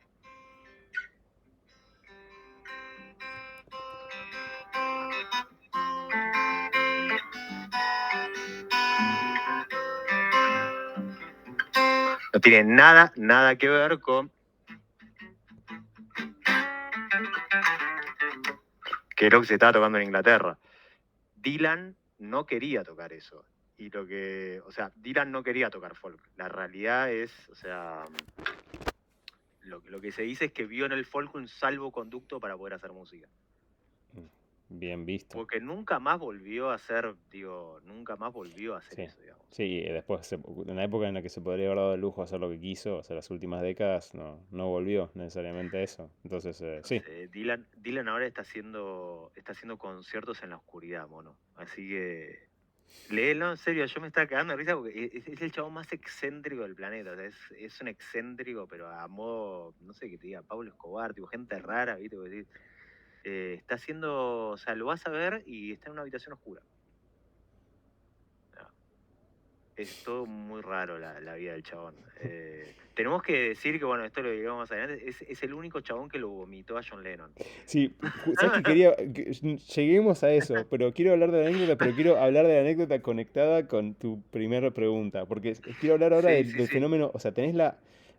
No tiene nada que ver con que es lo que se estaba tocando en Inglaterra. Dylan no quería tocar eso. Y o sea, Dylan no quería tocar folk. La realidad es, o sea, lo que se dice es que vio en el folk un salvoconducto para poder hacer música. bien visto. Porque nunca más volvió a hacer, nunca más volvió a hacer Sí, eso, digamos. sí, después, en la época en la que se podría haber dado el lujo de hacer lo que quiso, o sea, las últimas décadas, no volvió necesariamente a eso. Entonces, No sí, sé, Dylan ahora está haciendo conciertos en la oscuridad, mono. Así que léelo, en serio, yo me estaba cagando de risa porque es el chabón más excéntrico del planeta. O sea, es un excéntrico, pero a modo, no sé qué te diga, Pablo Escobar, tipo, gente rara, ¿viste? Porque está haciendo, o sea, lo vas a ver y está en una habitación oscura. es todo muy raro la vida del chabón. Tenemos que decir que, bueno, esto lo digamos más adelante, es el único chabón que lo vomitó a John Lennon. Sí, sabes que quería, lleguemos a eso, pero quiero hablar de la anécdota, pero quiero hablar de la anécdota conectada con tu primera pregunta, porque quiero hablar ahora Sí, del, sí, del sí. fenómeno, o sea, tenés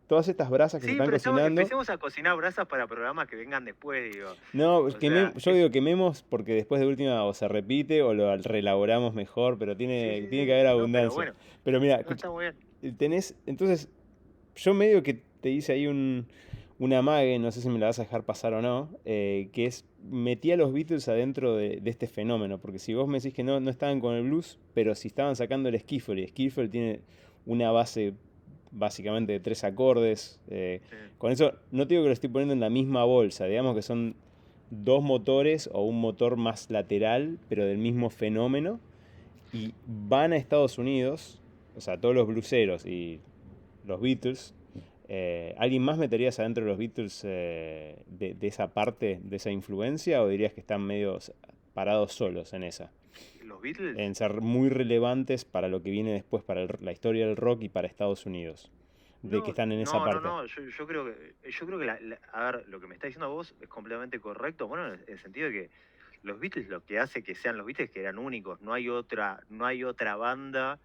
todas estas brasas que se Sí, están pero cocinando. empecemos a cocinar brasas para programas que vengan después, digo. No, O sea, yo digo quememos porque después de última o se repite o lo reelaboramos mejor, pero sí, tiene, sí, tiene que sí. haber No, pero abundancia. bueno, Pero mira, no está muy bien. entonces, yo medio que te hice ahí un amague, no sé si me la vas a dejar pasar o no, que es, metí a los Beatles adentro de este fenómeno, porque si vos me decís que no estaban con el blues, pero si estaban sacando el skiffle, y skiffle tiene una base básicamente de 3 acordes, Sí. con eso no te digo que lo estoy poniendo en la misma bolsa, digamos que son 2 motores o un motor más lateral, pero del mismo fenómeno, y van a Estados Unidos, o sea, todos los blueseros y los Beatles. ¿Alguien más meterías adentro de los Beatles de esa parte, de esa influencia, o dirías que están medio parados solos en esa? Los Beatles. En ser muy relevantes para lo que viene después, para la historia del rock y para Estados Unidos. De que No, están en esa no, no, parte. no. Yo creo que a ver, lo que me está diciendo vos es completamente correcto. Bueno, en el sentido de que los Beatles, lo que hace que sean los Beatles, que eran únicos. No hay otra banda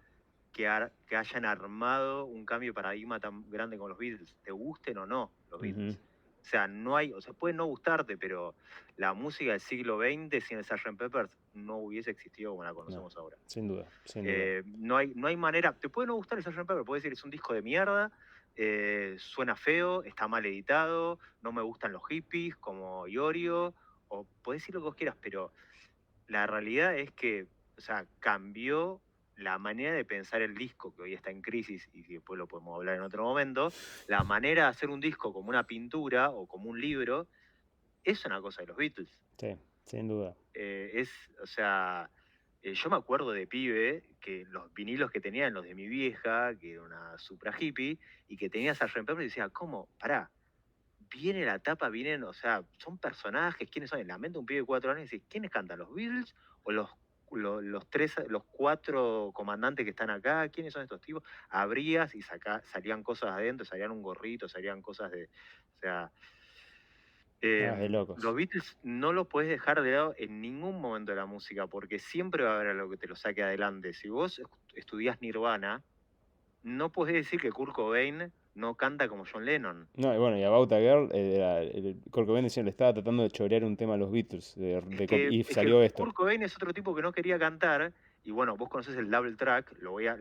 que hayan armado un cambio de paradigma tan grande como los Beatles, te gusten o no los Ujú. Beatles. O sea, puede no gustarte, pero la música del siglo XX sin el Sgt. Peppers no hubiese existido como la No, conocemos ahora. sin duda, sin duda. No hay manera, te puede no gustar el Sgt. Pepper, puedes decir es un disco de mierda, suena feo, está mal editado, no me gustan los hippies como Iorio, o puedes decir lo que vos quieras, pero la realidad es que, o sea, cambió la manera de pensar el disco, que hoy está en crisis y después lo podemos hablar en otro momento. La manera de hacer un disco como una pintura o como un libro es una cosa de los Beatles. Sí, sin duda. O sea, yo me acuerdo de pibe que los vinilos que tenían los de mi vieja, que era una supra hippie, y que tenía Sgt. Pepper y decía, ¿cómo? Pará, viene la tapa, vienen, o sea, son personajes, ¿quiénes son? En la mente de un pibe de 4 años, y decís, ¿quiénes cantan? ¿Los Beatles o los 4 comandantes que están acá? ¿Quiénes son estos tipos? Abrías y salían cosas adentro, salían un gorrito, salían cosas de, o sea, Ah, de los locos. Beatles no los puedes dejar de lado en ningún momento de la música, porque siempre va a haber algo que te lo saque adelante. Si vos estudiás Nirvana, no podés decir que Kurt Cobain no canta como John Lennon. No, y bueno, y About a Girl, Kurt Cobain decía, le estaba tratando de chorear un tema a los Beatles, Es que, y es que salió esto. Kurt Cobain es otro tipo que no quería cantar, y bueno, vos conocés el double track, lo voy a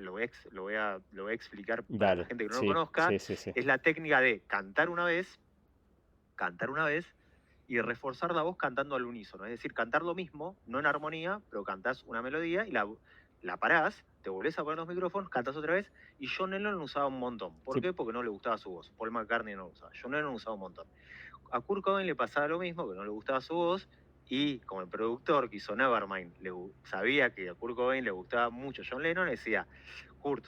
explicar para la Dale, gente que no lo sí, conozca. sí, sí, sí. Es la técnica de cantar una vez y reforzar la voz cantando al unísono. Es decir, cantar lo mismo, no en armonía, pero cantás una melodía y la parás, te volvés a poner los micrófonos, cantás otra vez. Y John Lennon lo usaba un montón. ¿Por Sí, qué? Porque no le gustaba su voz. Paul McCartney no lo usaba. John Lennon lo usaba un montón. A Kurt Cobain le pasaba lo mismo, que no le gustaba su voz. Y como el productor que hizo Nevermind sabía que a Kurt Cobain le gustaba mucho John Lennon, le decía, Kurt,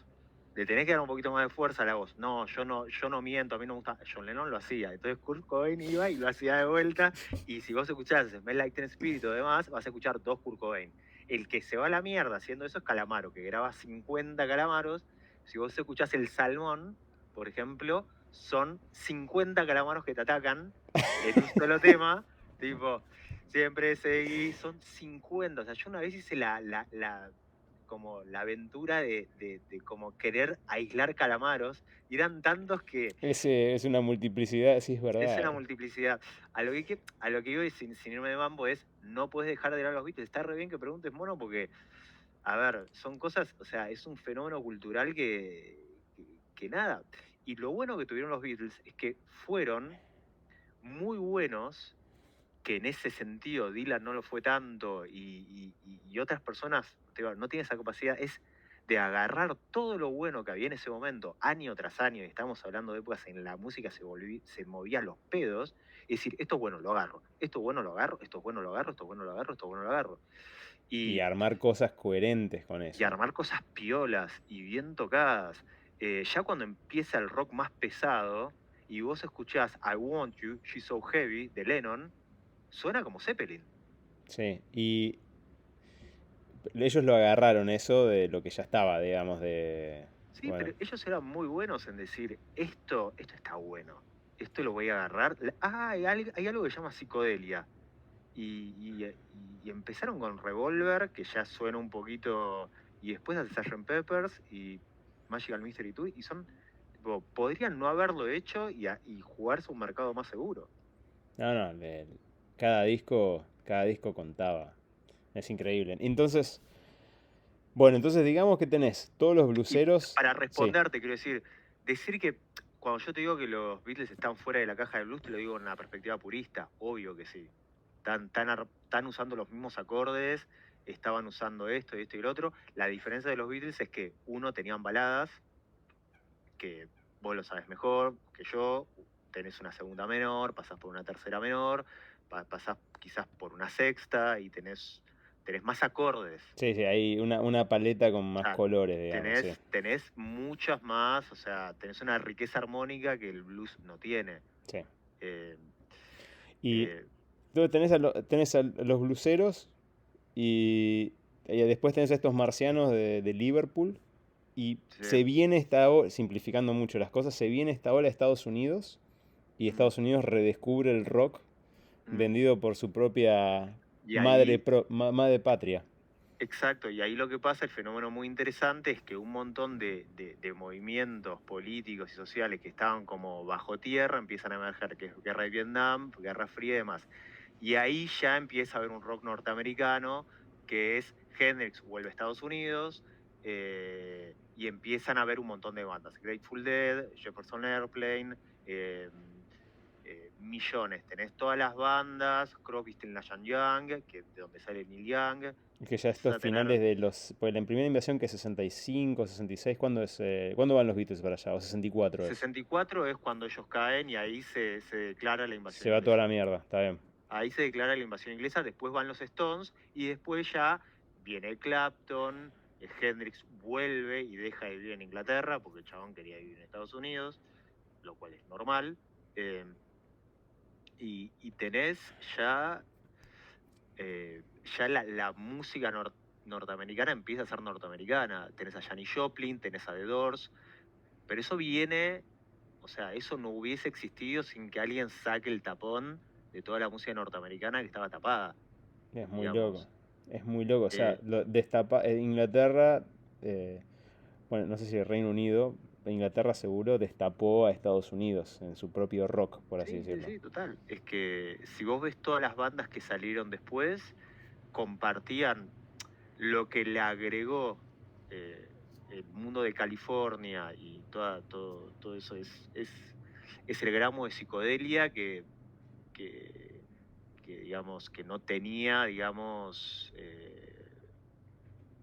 le tenés que dar un poquito más de fuerza a la voz. No, yo no miento, a mí no me gusta. John Lennon lo hacía. Entonces Kurt Cobain iba y lo hacía de vuelta. Y si vos escuchás Smell Like Teen Spirit o demás, vas a escuchar 2 Kurt Cobain. El que se va a la mierda haciendo eso es Calamaro, que graba 50 Calamaros. Si vos escuchás El Salmón, por ejemplo, son 50 calamaros que te atacan en un solo tema. Tipo, siempre seguí, son 50. O sea, yo una vez hice como la aventura de como querer aislar calamaros, y eran tantos que es una multiplicidad, sí, es es una verdad. multiplicidad. A lo que iba, y sin irme de mambo, es no puedes dejar de ver a los Beatles. Está re bien que preguntes, mono, porque, a ver, son cosas, o sea, es un fenómeno cultural que nada. Y lo bueno que tuvieron los Beatles es que fueron muy buenos, que en ese sentido Dylan no lo fue tanto, y otras personas no tienen esa capacidad, es de agarrar todo lo bueno que había en ese momento, año tras año, y estamos hablando de épocas en la música se movía los pedos, y decir, esto es bueno, lo agarro, esto es bueno, lo agarro, esto es bueno, lo agarro, esto es bueno, lo agarro, esto es bueno, lo agarro. Y Y, armar cosas coherentes con y eso. armar cosas piolas y bien tocadas. Ya cuando empieza el rock más pesado, y vos escuchás I Want You, She's So Heavy, de Lennon, suena como Zeppelin. Sí, y ellos lo agarraron eso de lo que ya estaba, digamos, de... Sí, Bueno, pero ellos eran muy buenos en decir, esto está bueno, esto lo voy a agarrar. Hay algo que se llama psicodelia. Y empezaron con Revolver, que ya suena un poquito, y después hace Sgt. Peppers y Magical Mystery Tour, y son, tipo, podrían no haberlo hecho y jugarse un mercado más seguro. no, cada disco contaba. Es increíble. Entonces, bueno, entonces digamos que tenés todos los Y bluseros. para Sí, responderte, quiero decir que cuando yo te digo que los Beatles están fuera de la caja de blues, te lo digo en una perspectiva purista, obvio que sí. Están usando los mismos acordes, estaban usando esto y esto y lo otro. La diferencia de los Beatles es que uno tenían baladas, que vos lo sabes mejor que yo, tenés una segunda menor, pasás por una tercera menor, pasás quizás por una sexta y tenés más acordes. sí, sí, hay una paleta con O más sea, colores, digamos, sí. tenés muchas más, o sea, tenés una riqueza armónica que el blues no tiene. Sí. Eh, Y eh, luego tenés a los bluseros y después tenés a estos marcianos de Liverpool. Y sí, se viene esta ola, simplificando mucho las cosas, se viene esta ola a Estados Unidos y mm, Estados Unidos redescubre el rock mm. vendido por su propia Y ahí, madre patria. exacto, y ahí lo que pasa, el fenómeno muy interesante es que un montón de movimientos políticos y sociales que estaban como bajo tierra empiezan a emerger, que es Guerra de Vietnam, Guerra Fría y demás. Y ahí ya empieza a haber un rock norteamericano que es Hendrix vuelve a Estados Unidos y empiezan a haber un montón de bandas. Grateful Dead, Jefferson Airplane, millones. Tenés todas las bandas, Crosby, Stills, Nash Young, que de donde sale Neil Young. Que ya Empezás estos a tener finales de los... Pues la primera invasión que es 65, 66, ¿cuándo es? ¿Cuándo van los Beatles para allá? ¿O 64 es? 64 es cuando ellos caen y ahí se declara la invasión Se va toda la inglesa. mierda, está bien. Ahí se declara la invasión inglesa, después van los Stones y después ya viene Clapton, Hendrix vuelve y deja de vivir en Inglaterra porque el chabón quería vivir en Estados Unidos, lo cual es normal. Eh, y tenés ya la música norteamericana empieza a ser norteamericana. Tenés a Janis Joplin, tenés a The Doors, pero eso viene, o sea, eso no hubiese existido sin que alguien saque el tapón de toda la música norteamericana que estaba tapada, Es muy loco. digamos. Es muy loco. O sea, Eh, Inglaterra, eh, bueno, no sé si el Reino Unido, Inglaterra seguro destapó a Estados Unidos en su propio rock, por así sí, sí, decirlo. sí, total. Es que si vos ves todas las bandas que salieron después, compartían lo que le agregó eh, el mundo de California y todo eso es el gramo de psicodelia que, digamos, que no tenía, digamos,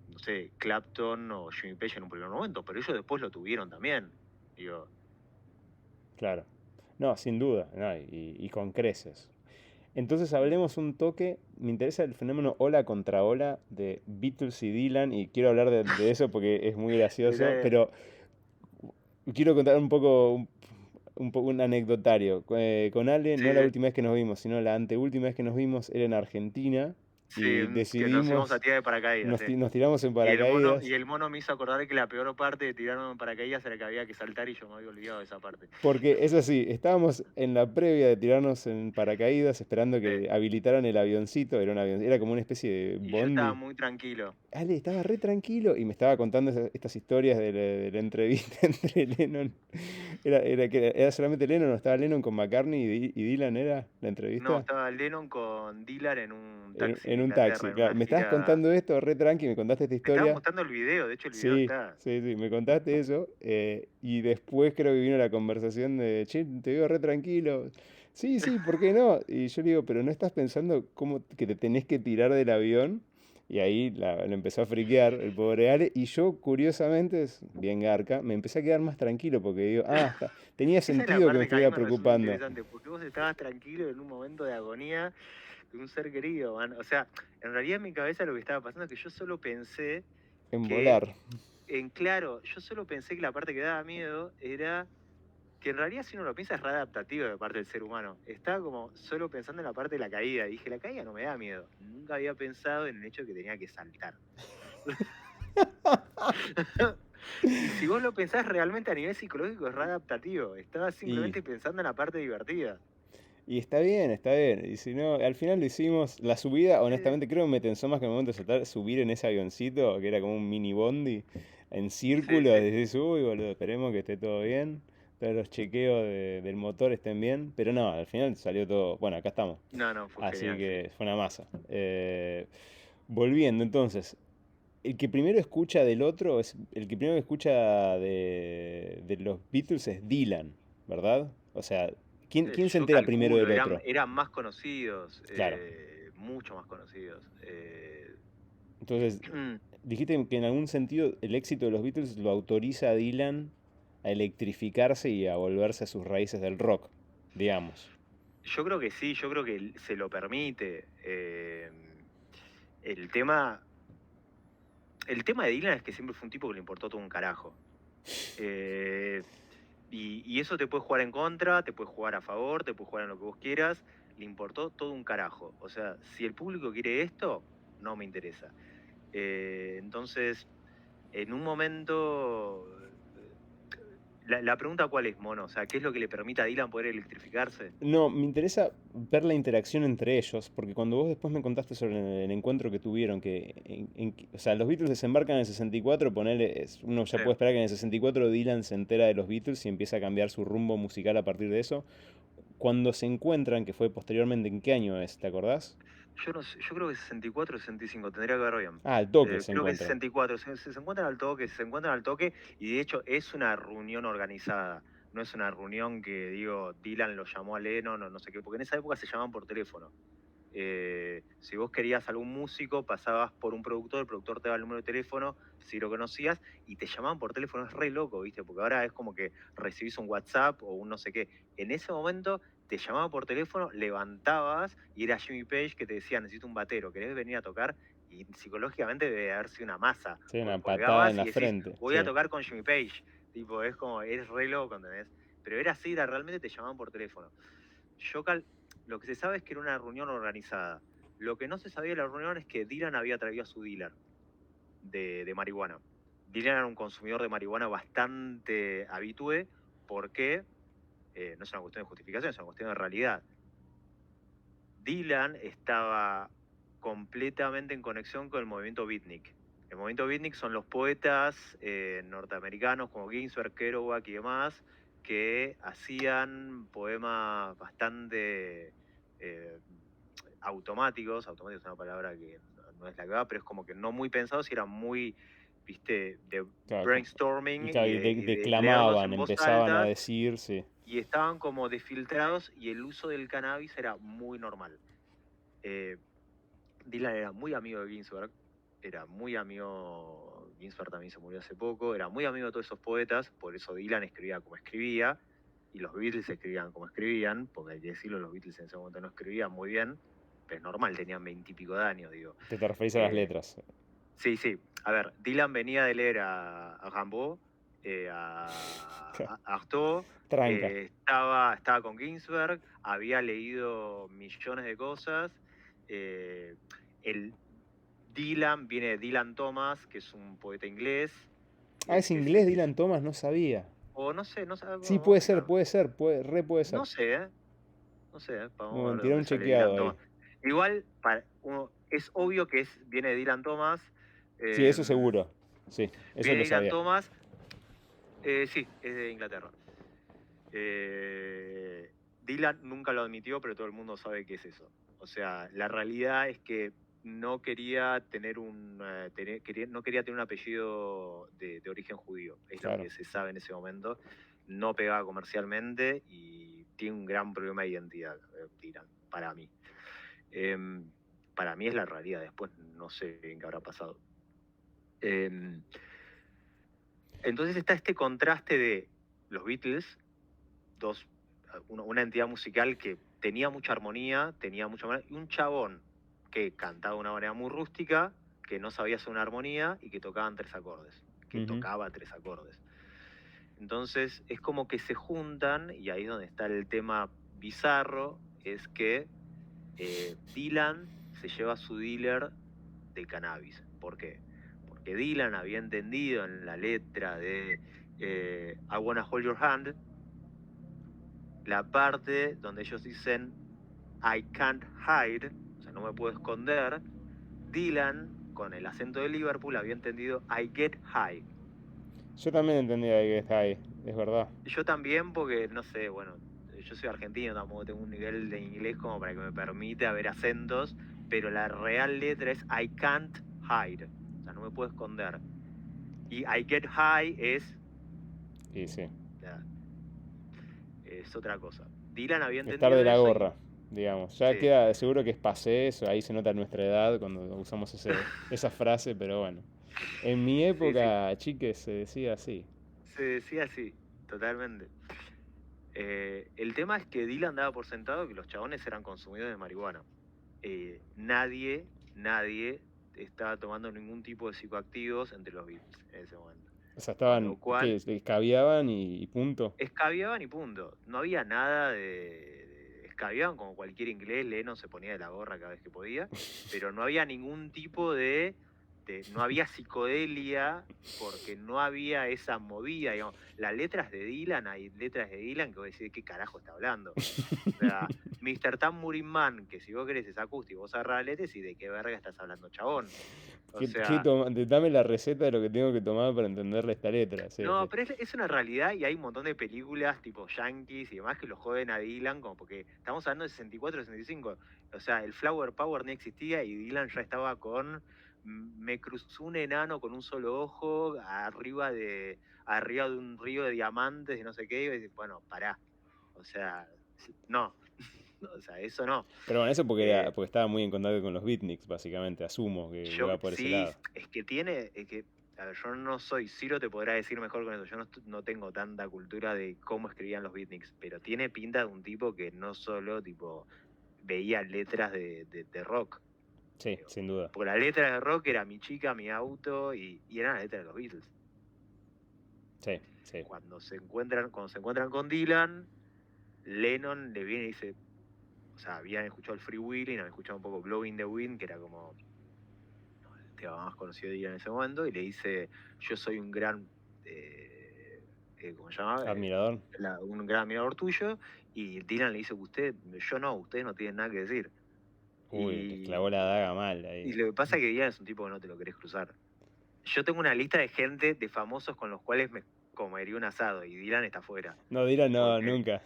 no sé, Clapton o Jimmy Page en un primer momento, pero ellos después lo tuvieron también. Digo, Claro. No, sin duda, no, y con creces. Entonces mm, hablemos un toque, me interesa el fenómeno ola contra ola de Beatles y Dylan y quiero hablar de eso porque es muy gracioso, era- pero quiero contar un poco un anecdotario. Con Ale, sí, no la última vez que nos vimos, sino la anteúltima vez que nos vimos era en Argentina sí, y que nos íbamos a decidimos, tirar de paracaídas, sí. nos tiramos en Y paracaídas. el mono me hizo acordar que la peor parte de tirarme en paracaídas era que había que saltar y yo me había olvidado de esa parte. Porque es así, estábamos en la previa de tirarnos en paracaídas esperando Sí. que habilitaran el avioncito, era, era como una especie de Y yo estaba bondi. muy tranquilo. Ale estaba re tranquilo y me estaba contando estas historias de la entrevista entre Lennon. Era solamente Lennon, no estaba Lennon con McCartney y Dylan era la No, entrevista. estaba Lennon con Dylan en un taxi en En un Inglaterra, taxi, en claro. una Me estabas gira. contando esto re tranqui, me contaste esta Me estabas historia. mostrando el video, de hecho el video Sí, está. sí, sí, me contaste eso. Y después creo que vino la conversación de, che, te veo re tranquilo. Sí, sí, ¿por qué no? Y yo le digo, pero ¿no estás pensando cómo que te tenés que tirar del avión? Y ahí lo empezó a friquear el pobre Ale. Y yo, curiosamente, bien garca, me empecé a quedar más tranquilo porque digo, tenía Esa es la sentido que me parte que a mí estuviera me resulta preocupando interesante, porque vos estabas tranquilo en un momento de agonía de un ser querido, man. O sea, en realidad en mi cabeza lo que estaba pasando es que yo solo pensé en que, volar. claro, yo solo pensé que la parte que daba miedo era que en realidad si uno lo piensa es readaptativo de parte del ser humano. Estaba como solo pensando en la parte de la caída. Y dije, la caída no me da miedo. Nunca había pensado en el hecho de que tenía que saltar. Y si vos lo pensás realmente a nivel psicológico es readaptativo. Estaba Y, simplemente pensando en la parte divertida. y está bien, está bien. Y si no, al final lo hicimos. La subida, Sí, honestamente, creo que me tensó más que el momento de saltar, subir en ese avioncito, que era como un mini bondi, en sí, círculo. sí. Decís, uy, boludo, esperemos que esté todo bien. Todos los chequeos del motor estén bien. Pero no, al final salió todo. Bueno, acá estamos. No, no, fue Así genial, sí. que fue una masa. Volviendo entonces, el que primero escucha del otro, el que primero escucha de los Beatles es Dylan, ¿verdad? O sea, ¿quién se Yo entera primero calculo, del otro? eran más conocidos, Claro. mucho más conocidos. Entonces, dijiste que en algún sentido el éxito de los Beatles lo autoriza a Dylan a electrificarse y a volverse a sus raíces del rock, digamos. Yo creo que sí, yo creo que se lo permite. El tema, el tema de Dylan es que siempre fue un tipo que le importó todo un carajo. Eh, y eso te puede jugar en contra, te puede jugar a favor, te puede jugar en lo que vos quieras. Le importó todo un carajo. O sea, si el público quiere esto, no me interesa. Entonces, en un momento, la pregunta cuál es, Mono, o sea, ¿qué es lo que le permite a Dylan poder electrificarse? No, me interesa ver la interacción entre ellos, porque cuando vos después me contaste sobre el encuentro que tuvieron, o sea, los Beatles desembarcan en el 64, ponele, uno ya Sí. puede esperar que en el 64 Dylan se entera de los Beatles y empieza a cambiar su rumbo musical a partir de eso. Cuando se encuentran, que fue posteriormente, ¿en qué año es? ¿Te acordás? Yo no sé, yo creo que 64 o 65, tendría que ver bien. Ah, al toque se Creo que encuentran. 64, se encuentran al toque, se encuentran al toque, y de hecho es una reunión organizada. No es una reunión que, digo, Dylan lo llamó a Lennon o no sé qué, porque en esa época se llamaban por teléfono. Si vos querías algún músico, pasabas por un productor, el productor te daba el número de teléfono, si lo conocías, y te llamaban por teléfono. Es re loco, ¿viste? Porque ahora es como que recibís un WhatsApp o un no sé qué. En ese momento te llamaban por teléfono, levantabas y era Jimmy Page que te decía, necesito un batero, ¿querés venir a tocar? Y psicológicamente debe haber sido una masa, Sí, porque una patada colgabas en y la decís, frente, voy a sí. tocar con Jimmy Page. Tipo, es como, es re loco, ¿entendés? Pero era así, realmente te llamaban por teléfono. Yo lo que se sabe es que era una reunión organizada. Lo que no se sabía de la reunión es que Dylan había traído a su dealer de marihuana. Dylan era un consumidor de marihuana bastante habitué, porque no es una cuestión de justificación, es una cuestión de realidad. Dylan estaba completamente en conexión con el movimiento beatnik. El movimiento beatnik son los poetas norteamericanos como Ginsberg, Kerouac y demás, que hacían poemas bastante eh, automáticos es una palabra que no es la que va, pero es como que no muy pensados y eran muy, viste, de Claro, brainstorming claro, y de leerlos declamaban, en voz empezaban a alta, decir, sí. y estaban como desfiltrados y el uso del cannabis era muy normal. Eh, Dylan era muy amigo de Ginsberg, era muy amigo, Ginsberg también se murió hace poco, era muy amigo de todos esos poetas, por eso Dylan escribía como escribía, y los Beatles escribían como escribían, porque hay que decirlo, los Beatles en ese momento no escribían muy bien, pero es normal, tenían 20 y pico de años, digo. Te referís a las Eh, letras. sí, sí, a ver, Dylan venía de leer a Rimbaud, a Artaud, Tranca. estaba con Ginsberg, había leído millones de cosas, eh, el Dylan viene de Dylan Thomas, que es un poeta inglés, Ah, es que inglés Dylan Thomas, no sabía. o no sé, no sé, Sí, vamos a fijar. puede ser. No sé, no sé, vamos a Bueno, ver de tirá dónde un sale Dylan chequeado ahí. Thomas. Igual, es obvio que viene de Dylan Thomas, Sí, eh, eso seguro. Sí, eso viene lo de Dylan sabía. Thomas, sí, es de Inglaterra. Dylan nunca lo admitió, pero todo el mundo sabe que es eso. O sea, la realidad es que no quería tener no quería tener un apellido de origen judío. Es lo Claro. que se sabe en ese momento. No pegaba comercialmente y tiene un gran problema de identidad, Dylan, para mí. Para mí es la realidad. Después no sé en qué habrá pasado. Eh, entonces está este contraste de los Beatles, una entidad musical que tenía mucha armonía, y un chabón que cantaba de una manera muy rústica, que no sabía hacer una armonía y que tocaban tres acordes, que Ujú. tocaba tres acordes. Entonces es como que se juntan, y ahí es donde está el tema bizarro, es que Dylan se lleva a su dealer de cannabis. ¿Por qué? Porque Dylan había entendido en la letra de I Wanna Hold Your Hand la parte donde ellos dicen I can't hide, o sea, no me puedo esconder. Dylan, con el acento de Liverpool, había entendido I get high. Yo también entendía que está ahí, es verdad. Yo también, porque, no sé, bueno, yo soy argentino, tampoco tengo un nivel de inglés como para que me permita ver acentos, pero la real letra es I can't hide, o sea, no me puedo esconder. Y I get high es, Y sí, es otra cosa. Dylan había estar de entendido la eso gorra, digamos. Ya sí. queda seguro que es pasé eso, ahí se nota nuestra edad cuando usamos esa frase, pero bueno. En mi Sí, sí, época, chiques, se decía así. se decía así, totalmente. El tema es que Dylan daba por sentado que los chabones eran consumidores de marihuana. Nadie estaba tomando ningún tipo de psicoactivos entre los Beatles en ese momento. O sea, Con lo estaban, cual, ¿qué? Escabiaban y punto. escabiaban y punto. No había nada de escabiaban como cualquier inglés, Lennon se ponía de la gorra cada vez que podía, pero no había ningún tipo no había psicodelia porque no había esa movida, digamos. Las letras de Dylan, hay letras de Dylan que vos decís, ¿de qué carajo está hablando? O sea, Mr. Tambourine Man, que si vos querés es acústico, vos agarrás la letra y decís, ¿de qué verga estás hablando, chabón? O sea, Dame la receta de lo que tengo que tomar para entenderle esta letra. Sí, no, sí. pero es una realidad y hay un montón de películas tipo Yankees y demás que lo joden a Dylan, como porque estamos hablando de 64, 65. O sea, el Flower Power no existía y Dylan ya estaba con me cruzó un enano con un solo ojo arriba de un río de diamantes y no sé qué. Y dices, bueno, pará. O sea, no. O sea, eso no. Pero bueno, eso Eh, porque estaba muy en contacto con los beatniks, básicamente. Asumo que Yo va por ese sí, lado. es que a ver, yo no soy, Ciro te podrá decir mejor con eso, yo no tengo tanta cultura de cómo escribían los beatniks, pero tiene pinta de un tipo que no solo, tipo, veía letras de rock, Sí, digo. sin duda. Porque la letra de rock era mi chica, mi auto, y eran las letras de los Beatles. Sí, sí. Cuando se encuentran con Dylan, Lennon le viene y dice, o sea, habían escuchado el Free Willy, habían escuchado un poco Blowing the Wind, que era como el tema más conocido de Dylan en ese momento, y le dice, yo soy un gran, ¿cómo se llama? Admirador. Un gran admirador tuyo, y Dylan le dice, ustedes no tienen nada que decir. Uy, le Y, clavó la daga mal ahí. y lo que pasa es que Dylan es un tipo que no te lo querés cruzar. Yo tengo una lista de gente, de famosos con los cuales me comería un asado, y Dylan está fuera. No, Dylan no, Porque, nunca.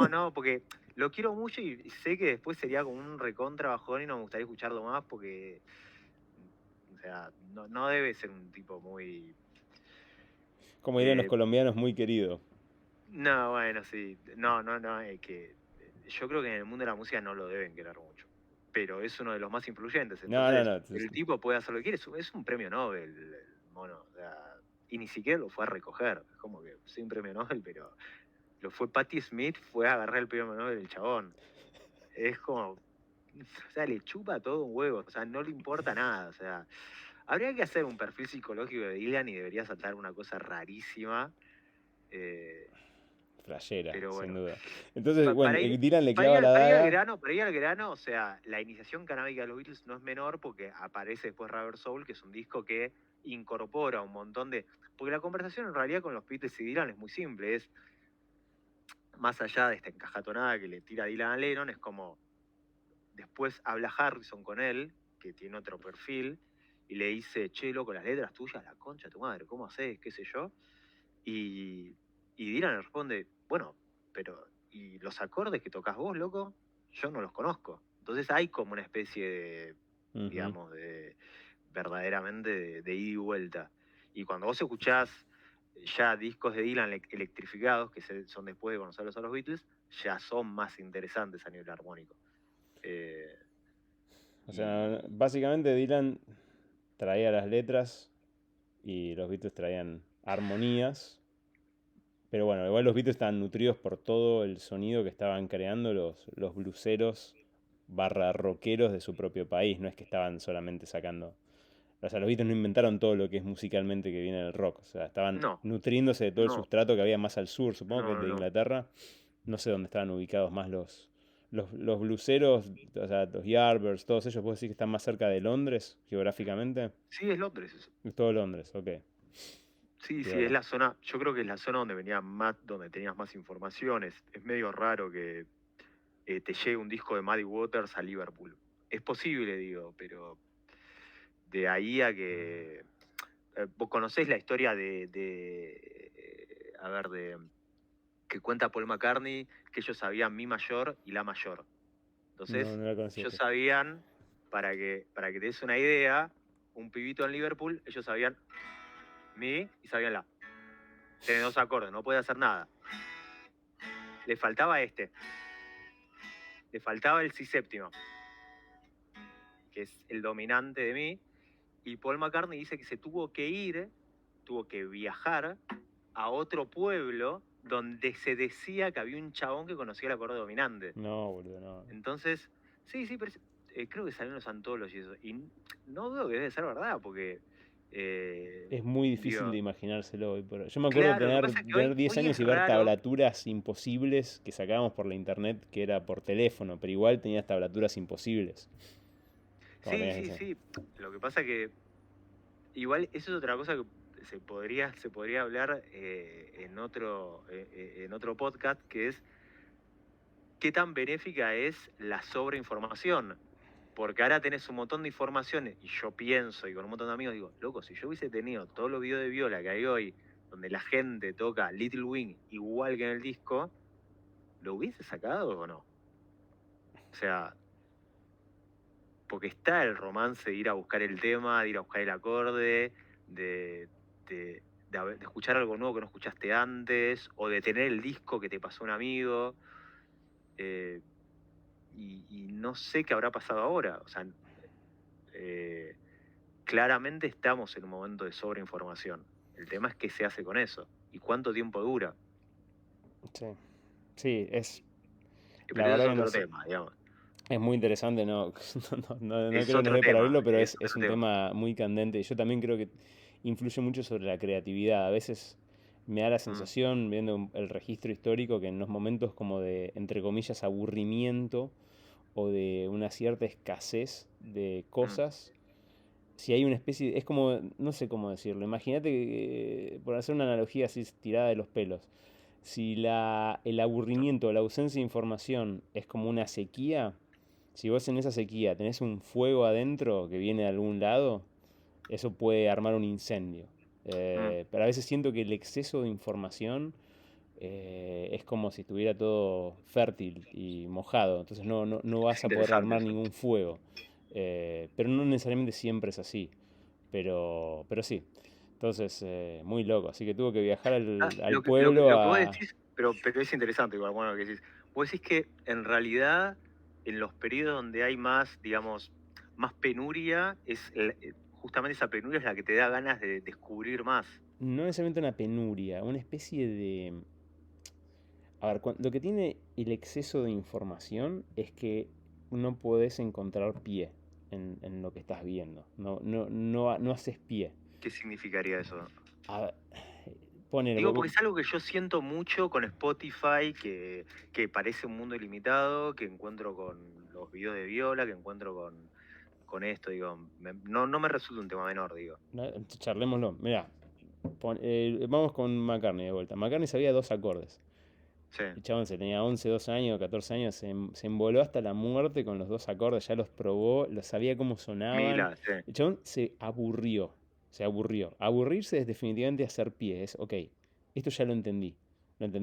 no, porque lo quiero mucho y sé que después sería como un recontra bajón y no me gustaría escucharlo más porque, o sea, no debe ser un tipo muy... Como dirían los eh, colombianos, muy querido. no, bueno, sí, no, es que yo creo que en el mundo de la música no lo deben querer mucho, pero es uno de los más influyentes, No, no, entonces no. el tipo puede hacer lo que quiere, es un premio Nobel, el mono, o sea, y ni siquiera lo fue a recoger, es como que sí un premio Nobel, pero lo fue Patti Smith, fue a agarrar el premio Nobel del chabón, es como, o sea, le chupa todo un huevo, o sea, no le importa nada, o sea, habría que hacer un perfil psicológico de Dylan y debería saltar una cosa rarísima, eh, Flashera, pero sin bueno. duda. Entonces, bueno, Para ir, Dylan le clava la daga. para ir al grano, o sea, la iniciación canábica de los Beatles no es menor porque aparece después Rubber Soul, que es un disco que incorpora un montón de... Porque la conversación en realidad con los Beatles y Dylan es muy simple, es más allá de esta encajatonada que le tira Dylan a Lennon, es como después habla Harrison con él, que tiene otro perfil, y le dice, che, loco, las letras tuyas, la concha de tu madre, ¿cómo haces? ¿Qué sé yo? Y Dylan le responde, bueno, pero ¿y los acordes que tocas vos, loco? Yo no los conozco. Entonces hay como una especie de, Ujú. digamos, de verdaderamente de ida y vuelta. Y cuando vos escuchás ya discos de Dylan electrificados, que son después de conocerlos a los Beatles, ya son más interesantes a nivel armónico. Eh, O sea, y básicamente Dylan traía las letras y los Beatles traían armonías. Pero bueno, igual los Beatles estaban nutridos por todo el sonido que estaban creando los blueseros barra rockeros de su propio país. No es que estaban solamente sacando O sea, los Beatles no inventaron todo lo que es musicalmente que viene del rock. O sea, estaban No, nutriéndose de todo el no, sustrato que había más al sur, supongo que no, de no. Inglaterra. No sé dónde estaban ubicados más los blueseros, o sea, los Yardbirds, todos ellos, ¿vos decís que están más cerca de Londres, geográficamente? Sí, es Londres eso. Es todo Londres, ok. Sí, sí, es Viola. la zona, yo creo que es la zona donde venía más, donde tenías más informaciones. Es medio raro que te llegue un disco de Muddy Waters a Liverpool. Es posible, digo, pero de ahí a que... ¿Vos conocés la historia a ver, que cuenta Paul McCartney que ellos sabían mi mayor y la mayor? No, Entonces, no la conocí ellos esta. sabían, para que te des una idea, un pibito en Liverpool, ellos sabían mi y sabían la. Tiene dos acordes, no puede hacer nada. Le faltaba le faltaba el si séptimo, que es el dominante de mi, y Paul McCartney dice que se tuvo que viajar a otro pueblo donde se decía que había un chabón que conocía el acorde dominante. No, boludo, no. Entonces, sí, sí, pero creo que salieron los Anthology y eso. Y no dudo que debe ser verdad, porque. Es muy difícil de Digo, imaginárselo hoy por hoy. Yo me acuerdo claro, lo que pasa es que tener 10 hoy es años y ver raro. tablaturas imposibles que sacábamos por la internet, que era por teléfono, pero igual tenías tablaturas imposibles. Como Sí, tenías sí, ese. sí. Lo que pasa que. Igual, eso es otra cosa que se podría hablar en otro podcast, que es qué tan benéfica es la sobreinformación. Porque ahora tenés un montón de informaciones y yo pienso y con un montón de amigos digo, loco, si yo hubiese tenido todos los videos de viola que hay hoy, donde la gente toca Little Wing igual que en el disco, ¿lo hubiese sacado o no? O sea, porque está el romance de ir a buscar el tema, de ir a buscar el acorde, de, de escuchar algo nuevo que no escuchaste antes, o de tener el disco que te pasó un amigo. eh, y no sé qué habrá pasado ahora. O sea, eh, claramente estamos en un momento de sobreinformación. El tema es qué se hace con eso y cuánto tiempo dura. Sí, sí, la Pero ese verdad es que no otro sé. tema, digamos. Es muy interesante, no, no Es creo que nos otro dé para tema, abrirlo, pero es es otro un tema. tema muy candente. Yo también creo que influye mucho sobre la creatividad. A veces me da la Mm, sensación, viendo el registro histórico, que en los momentos como de, entre comillas, aburrimiento o de una cierta escasez de mm, cosas, si hay una especie, es como, no sé cómo decirlo, imagínate, por hacer una analogía así tirada de los pelos, si el aburrimiento o la ausencia de información es como una sequía, si vos en esa sequía tenés un fuego adentro que viene de algún lado, eso puede armar un incendio. mm. Pero a veces siento que el exceso de información es como si estuviera todo fértil y mojado, entonces no Es vas a poder interesante armar eso. ningún fuego. Pero no necesariamente siempre es así, pero sí. Entonces, muy loco, así que tuvo que viajar Ah, al lo que, lo que, pueblo lo que vos a... decís, pero es interesante igual, bueno, lo que decís. Vos decís que en realidad, en los periodos donde hay más, digamos, más penuria, justamente esa penuria es la que te da ganas de descubrir más. No necesariamente una penuria, una especie de... A ver, lo que tiene el exceso de información es que no podés encontrar pie en lo que estás viendo. No haces pie. ¿Qué significaría eso? A ver, ponele, Digo, porque es algo que yo siento mucho con Spotify, que parece un mundo ilimitado, que encuentro con los videos de viola, que encuentro con esto, digo, no me resulta un tema menor, digo. charlémoslo. Mirá, vamos con McCartney de vuelta. McCartney sabía dos acordes. Sí, El chabón se tenía 11 12 años, 14 años, se emboló hasta la muerte con los dos acordes, ya los probó, sabía cómo sonaban. Mila, sí. El chabón se aburrió. Aburrirse es definitivamente hacer pie, es, ok, esto ya lo entendí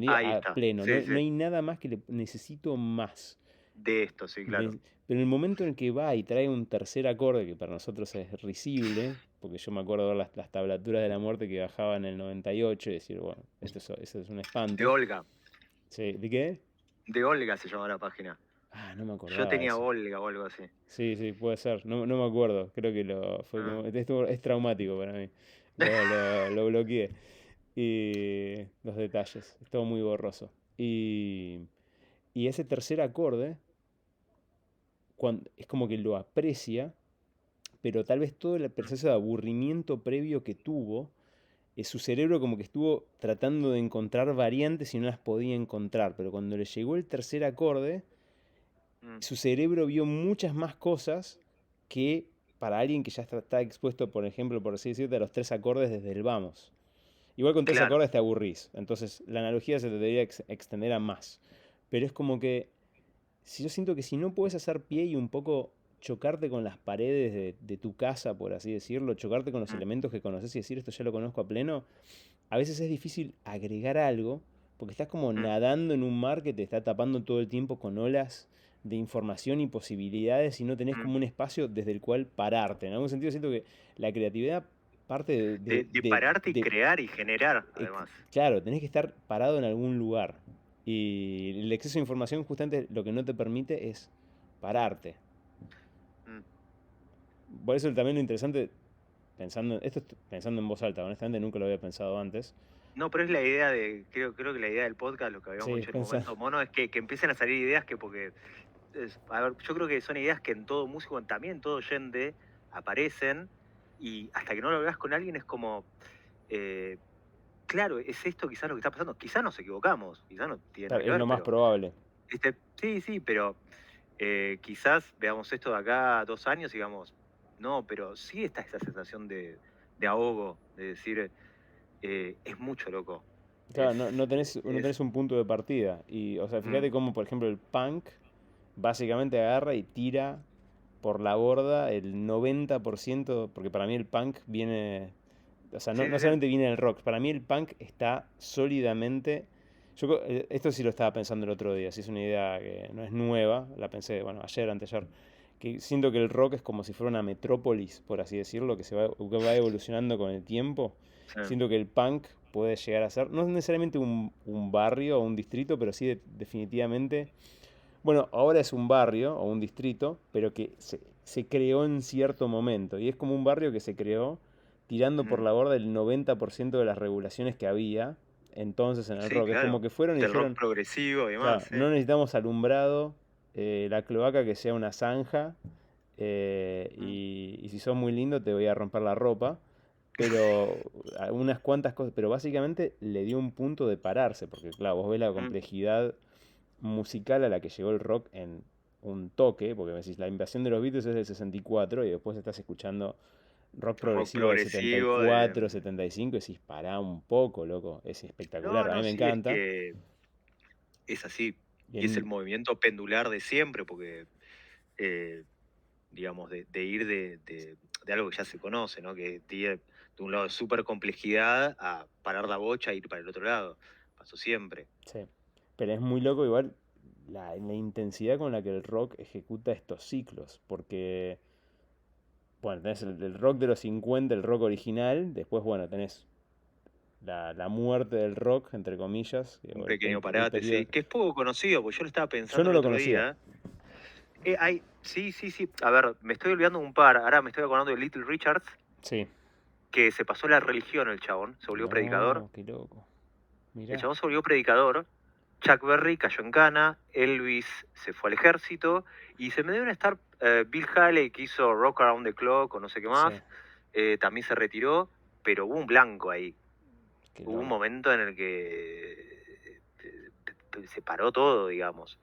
Ahí a está, pleno, sí, no, sí. no hay nada más que necesito más. De esto, sí, claro. Pero en el momento en el que va y trae un tercer acorde, que para nosotros es risible, porque yo me acuerdo ver las tablaturas de la muerte que bajaban en el 98 y decir, bueno, esto es un De espanto. Olga, Sí, ¿de qué? de Olga se llama la página. Ah, no me Yo acordaba de tenía eso. Olga o algo así. Sí, sí, puede ser. No me acuerdo. Creo que fue Ah. como, esto es traumático para mí. Lo bloqueé. Y los detalles. Es todo muy borroso. Y ese tercer acorde, es como que lo aprecia, pero tal vez todo el proceso de aburrimiento previo que tuvo, su cerebro como que estuvo tratando de encontrar variantes y no las podía encontrar, pero cuando le llegó el tercer acorde, Mm, su cerebro vio muchas más cosas que para alguien que ya está expuesto, por ejemplo, por así decirte, a los tres acordes desde el vamos. Igual con tres claro. acordes te aburrís, entonces la analogía se te debería extender a más. Pero es como que, si yo siento que si no puedes hacer pie y un poco chocarte con las paredes de tu casa, por así decirlo, chocarte con los Mm, elementos que conoces y decir esto ya lo conozco a pleno, a veces es difícil agregar algo porque estás como mm, nadando en un mar que te está tapando todo el tiempo con olas de información y posibilidades y no tenés mm. como un espacio desde el cual pararte. En algún sentido siento que la creatividad parte De pararte y crear y generar, eh, además. claro, tenés que estar parado en algún lugar. Y el exceso de información justamente lo que no te permite es pararte. Mm. Por eso también lo interesante, pensando en voz alta, honestamente nunca lo había pensado antes. No, pero es la idea creo que la idea del podcast, lo que habíamos Sí, dicho en un momento, Mono, es que empiecen a salir ideas que porque, a ver, yo creo que son ideas que en todo músico, también en todo oyente, aparecen y hasta que no lo veas con alguien es como, eh, claro, es esto quizás lo que está pasando, quizás nos equivocamos, quizás no tiene nada que es ver, lo más pero, probable. sí, sí, pero quizás veamos esto de acá a 2 años y digamos, no, pero sí está esa sensación de ahogo, de decir, es mucho, loco. Claro, Es, no tenés un punto de partida. Y, o sea, mm, fíjate cómo, por ejemplo, el punk básicamente agarra y tira por la borda el 90%, porque para mí el punk viene, o sea, sí, no sí, sí. solamente viene del rock, para mí el punk está sólidamente, esto sí lo estaba pensando el otro día, si es una idea que no es nueva, la pensé, bueno, ayer, anteayer, que siento que el rock es como si fuera una metrópolis, por así decirlo, que va evolucionando con el tiempo. Sí. Siento que el punk puede llegar a ser, no necesariamente un barrio o un distrito, pero sí definitivamente, bueno, ahora es un barrio o un distrito, pero que se creó en cierto momento. Y es como un barrio que se creó tirando por Mm. la borda el 90% de las regulaciones que había entonces en el Sí, rock. Es como claro. que fueron y Del rock dijeron, progresivo y demás, claro, sí. no necesitamos alumbrado, la cloaca que sea una zanja, Mm. y si sos muy lindo te voy a romper la ropa. Pero unas cuantas cosas, pero básicamente le dio un punto de pararse, porque claro, vos ves la Mm. complejidad musical a la que llegó el rock en un toque, porque me decís, la invasión de los Beatles es del 64 y después estás escuchando rock Rock progresivo del progresivo de... 74, 75 y decís, pará un poco, loco, es No, espectacular, a mí no, me sí, es encanta. que es así. Y Y es el en- movimiento pendular de siempre, porque, eh, digamos, de ir de algo que ya se conoce, ¿no? Que tiene de un lado de súper complejidad a parar la bocha e ir para el otro lado. Pasó siempre. sí, pero es muy loco igual la intensidad con la que el rock ejecuta estos ciclos, porque, bueno, tenés el rock de los 50, el rock original, después, bueno, tenés la muerte del rock, entre comillas, Un o pequeño el parate, periodo. sí. Que es poco conocido, porque yo lo estaba Yo pensando no el lo otro conocía. día. Sí, sí, sí. A ver, me estoy olvidando un par. Ahora me estoy acordando de Little Richards, Sí. que se pasó la religión el chabón, se volvió predicador. No, qué loco. El Mirá. chabón se volvió predicador. Chuck Berry cayó en cana, Elvis se fue al ejército y se me deben estar Bill Haley que hizo Rock Around the Clock o no sé qué Sí, más, también se retiró, pero hubo un blanco ahí. qué Hubo un loco. momento en el que se paró todo, digamos.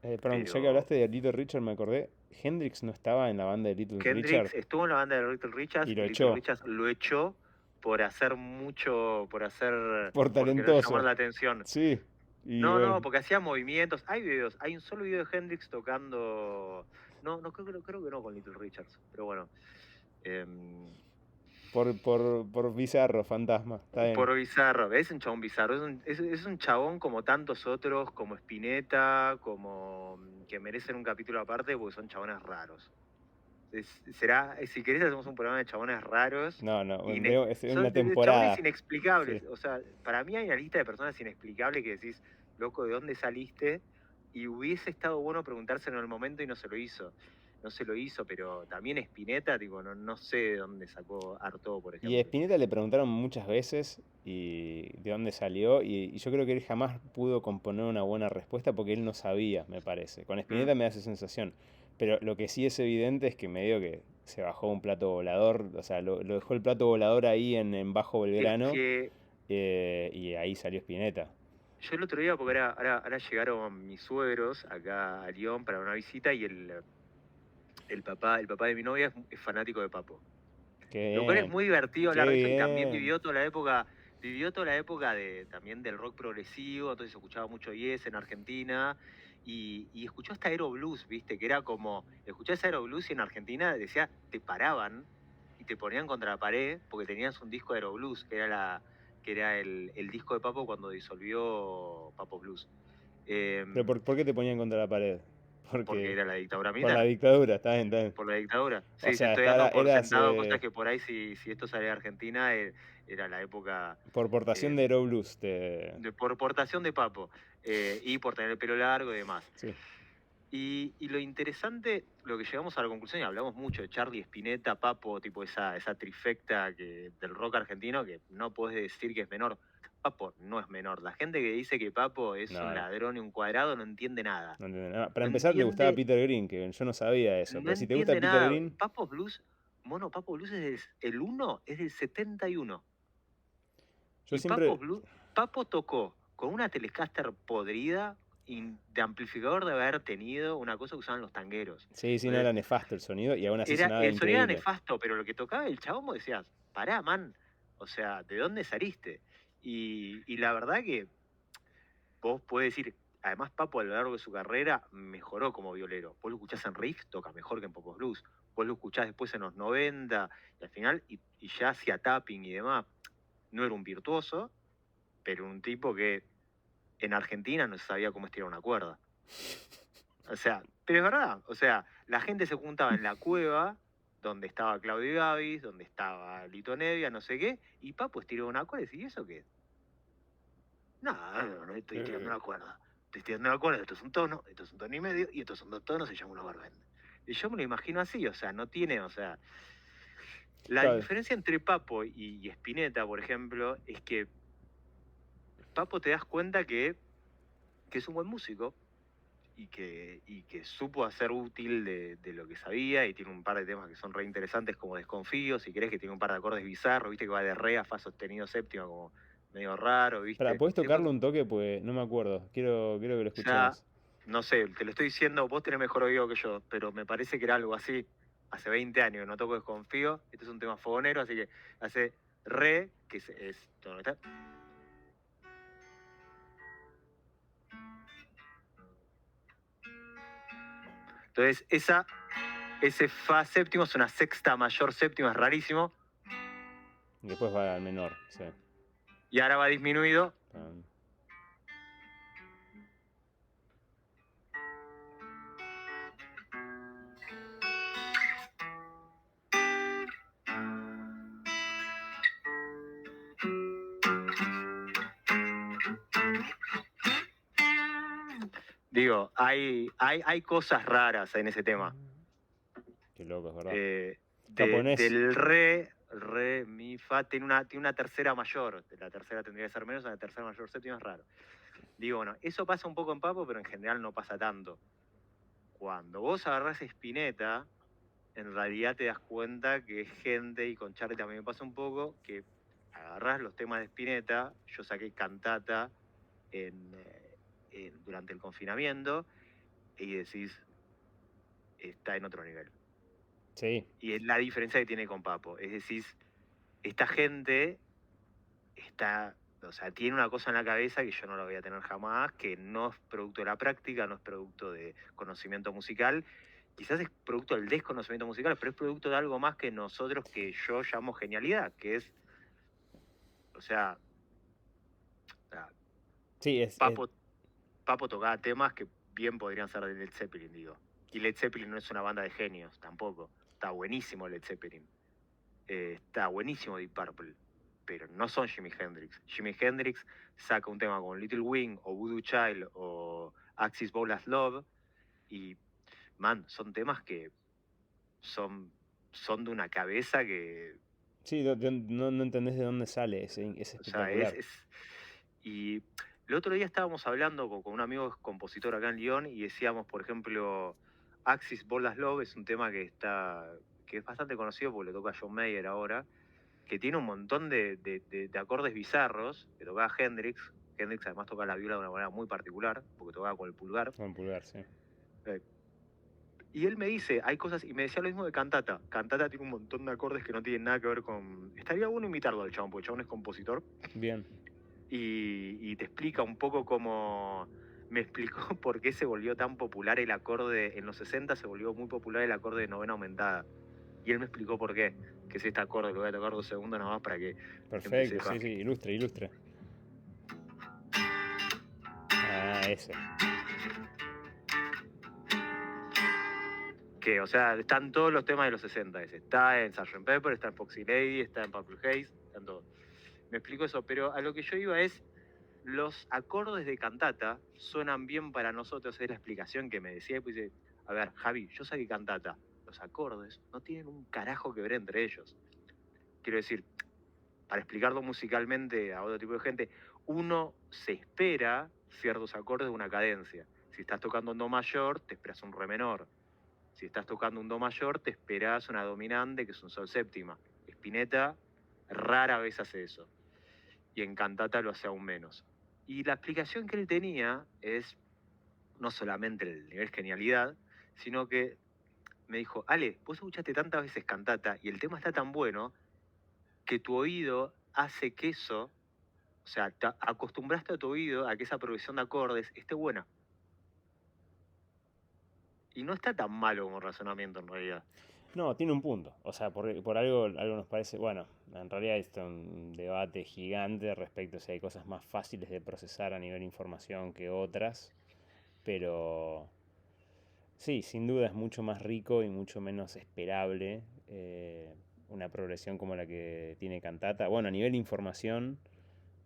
Perdón, ya que Pero hablaste de Little Richard, me acordé. Hendrix no estaba en la banda de Little Richard Hendrix estuvo en la banda de Little y Richards lo y Little echó Richards lo echó por hacer mucho, por por querer llamar talentoso. la atención. Sí, y No, bueno, no, porque hacía movimientos. Hay videos, hay un solo video de Hendrix tocando. No, no creo que no con Little Richards, pero bueno. em, por bizarro, fantasma. Está bien. por bizarro, es un chabón bizarro, es un chabón como tantos otros, como Spinetta, como que merecen un capítulo aparte porque son chabones raros. Si querés hacemos un programa de chabones raros, No, no, es son una de chabones temporada. Sí. inexplicables. O sea, para mí hay una lista de personas inexplicables que decís, loco, ¿de dónde saliste? Y hubiese estado bueno preguntárselo en el momento y no se lo hizo. No se lo hizo, pero también Spinetta, tipo, no sé de dónde sacó Artaud, por Y a ejemplo. Spinetta le preguntaron muchas veces y de dónde salió, y yo creo que él jamás pudo componer una buena respuesta porque él no sabía, me parece. Con Mm, Spinetta me da esa sensación. Pero lo que sí es evidente es que medio que se bajó un plato volador, o sea, lo dejó el plato volador ahí en Bajo Es Belgrano, que y ahí salió Spinetta. yo el otro día, porque ahora llegaron mis suegros acá a Lyon para una visita y el papá de mi novia es fanático de Papo. Qué Lo cual es bien, muy divertido qué hablar de eso y también bien. vivió toda la época también del rock progresivo, entonces escuchaba mucho Yes en Argentina y escuchó hasta Aero Blues, viste, que era como, escuchás Aero Blues y en Argentina decía, te paraban y te ponían contra la pared porque tenías un disco de Aero Blues, que era el disco de Papo cuando disolvió Papo Blues. Pero Em, ¿por qué te ponían contra la pared? Porque Porque era la dictadura por la militar. dictadura, está bien. Por la dictadura. O Sí, te sea, estoy dando por eras sentado cosas que por ahí si esto sale de Argentina era la época por portación eh, de Aero Blues. por portación de Papo y por tener el pelo largo y demás. Sí. Y lo interesante, lo que llegamos a la conclusión, y hablamos mucho de Charlie Spinetta, Papo, tipo esa trifecta del rock argentino, que no podés decir que es menor. Papo no es menor. La gente que dice que Papo es un No, ladrón y un cuadrado no entiende nada. no entiendo nada. Para No empezar, te gustaba entiende Peter Green, que yo no sabía eso. No Pero si te gusta entiende Peter nada. Green, Papo Blues el 1 es del 71. yo Y siempre. Papo tocó con una Telecaster podrida de amplificador de haber tenido una cosa que usaban los tangueros. Sí, sí, no Entonces, era nefasto el sonido y aún así sonaba el sonido era increíble. nefasto, pero lo que tocaba el chabón vos decías, pará, man. O sea, ¿de dónde saliste? Y la verdad que vos podés decir, además Papo a lo largo de su carrera mejoró como violero. Vos lo escuchás en Riff, toca mejor que en Popos Blues. Vos lo escuchás después en los 90 y al final, y ya hacía tapping y demás. No era un virtuoso, pero un tipo que en Argentina no sabía cómo estirar una cuerda. O sea, pero es verdad, o sea, la gente se juntaba en la cueva donde estaba Claudio Gavis, donde estaba Lito Nevia, no sé qué, y Papo estiró una cuerda y decía, ¿y eso qué? No, no estoy tirando una cuerda. Estoy tirando una cuerda, esto es un tono, esto es un tono y medio, y estos son dos tonos, se llama una barbenda. Y yo me lo imagino así, o sea, no tiene, o sea. La Claro, diferencia entre Papo y Spinetta, por ejemplo, es que Papo te das cuenta que es un buen músico y que supo hacer útil de lo que sabía y tiene un par de temas que son re interesantes como Desconfío, si querés que tiene un par de acordes bizarros, viste que va de re a fa sostenido séptima como medio raro, viste. ¿podés tocarlo un toque? Pues no me acuerdo. Quiero que lo Ya, escuchemos. no sé, te lo estoy diciendo, vos tenés mejor oído que yo, pero me parece que era algo así. Hace 20 años que no toco Desconfío, este es un tema fogonero, así que hace re, que ¿dónde está? Entonces, ese fa séptimo es una sexta mayor séptima, es rarísimo, Y después va al menor, sí. y ahora va disminuido. Tan- Digo, hay cosas raras en ese tema. Qué loco, es verdad. Eh, Japonés. del re, mi, fa, tiene una tercera mayor. La tercera tendría que ser menos, la tercera mayor séptima es raro. Digo, bueno, eso pasa un poco en Papo, pero en general no pasa tanto. Cuando vos agarrás Spinetta, en realidad te das cuenta que es gente, y con Charlie también me pasa un poco, agarrás los temas de Spinetta, yo saqué Cantata durante el confinamiento, y decís, está en otro nivel. Sí. Y es la diferencia que tiene con Papo. Es decir, esta gente o sea, tiene una cosa en la cabeza que yo no la voy a tener jamás, que no es producto de la práctica, no es producto de conocimiento musical. Quizás es producto del desconocimiento musical, pero es producto de algo más que nosotros, que yo llamo genialidad, que es, o sea, Sí, Papo tocaba temas que bien podrían ser de Led Zeppelin, digo. Y Led Zeppelin no es una banda de genios, tampoco. Está buenísimo Led Zeppelin. Está buenísimo Deep Purple. Pero no son Jimi Hendrix. Jimi Hendrix saca un tema con Little Wing o Voodoo Child o Axis Bowl as Love y, man, son temas que son de una cabeza que, sí, no entendés de dónde sale, es o sea, espectacular. Y el otro día estábamos hablando con un amigo compositor acá en Lyon y decíamos, por ejemplo, Axis Bowl as Love es un tema que es bastante conocido porque le toca a John Mayer ahora, que tiene un montón de acordes bizarros, que tocaba Hendrix. Hendrix además toca la viola de una manera muy particular, porque tocaba con el pulgar. Con pulgar, sí. Y él me dice, hay cosas, y me decía lo mismo de Cantata. Cantata tiene un montón de acordes que no tienen nada que ver con... Estaría bueno imitarlo al chabón, porque el chabón es compositor. Bien. Y te explica un poco cómo... Me explicó por qué se volvió tan popular el acorde, en los 60 se volvió muy popular el acorde de novena aumentada. Y él me explicó por qué, que es este acorde, lo voy a tocar 2 segundos nada más para que Perfecto, sí, sí, ilustre. Ah, ese. Que, o sea, están todos los temas de los 60. Está en Sgt. Pepper, está en Foxy Lady, está en Purple Haze, están todos. Me explico eso, pero a lo que yo iba es, los acordes de Cantata suenan bien para nosotros, es la explicación que me decía, y pues dice, a ver, Javi, yo sé que Cantata, los acordes no tienen un carajo que ver entre ellos. Quiero decir, para explicarlo musicalmente a otro tipo de gente, uno se espera ciertos acordes de una cadencia. Si estás tocando un do mayor, te esperas un re menor. Si estás tocando un do mayor, te esperas una dominante, que es un sol séptima. Spinetta rara vez hace eso. Y en Cantata lo hace aún menos. Y la explicación que él tenía es no solamente el nivel genialidad, sino que me dijo, Ale, vos escuchaste tantas veces Cantata y el tema está tan bueno que tu oído hace que eso, o sea, te acostumbraste a tu oído a que esa progresión de acordes esté buena. Y no está tan malo como razonamiento en realidad. No, tiene un punto. O sea, por algo nos parece. Bueno, en realidad esto es un debate gigante respecto a si hay cosas más fáciles de procesar a nivel información que otras. Pero sí, sin duda es mucho más rico y mucho menos esperable una progresión como la que tiene Cantata. Bueno, a nivel información,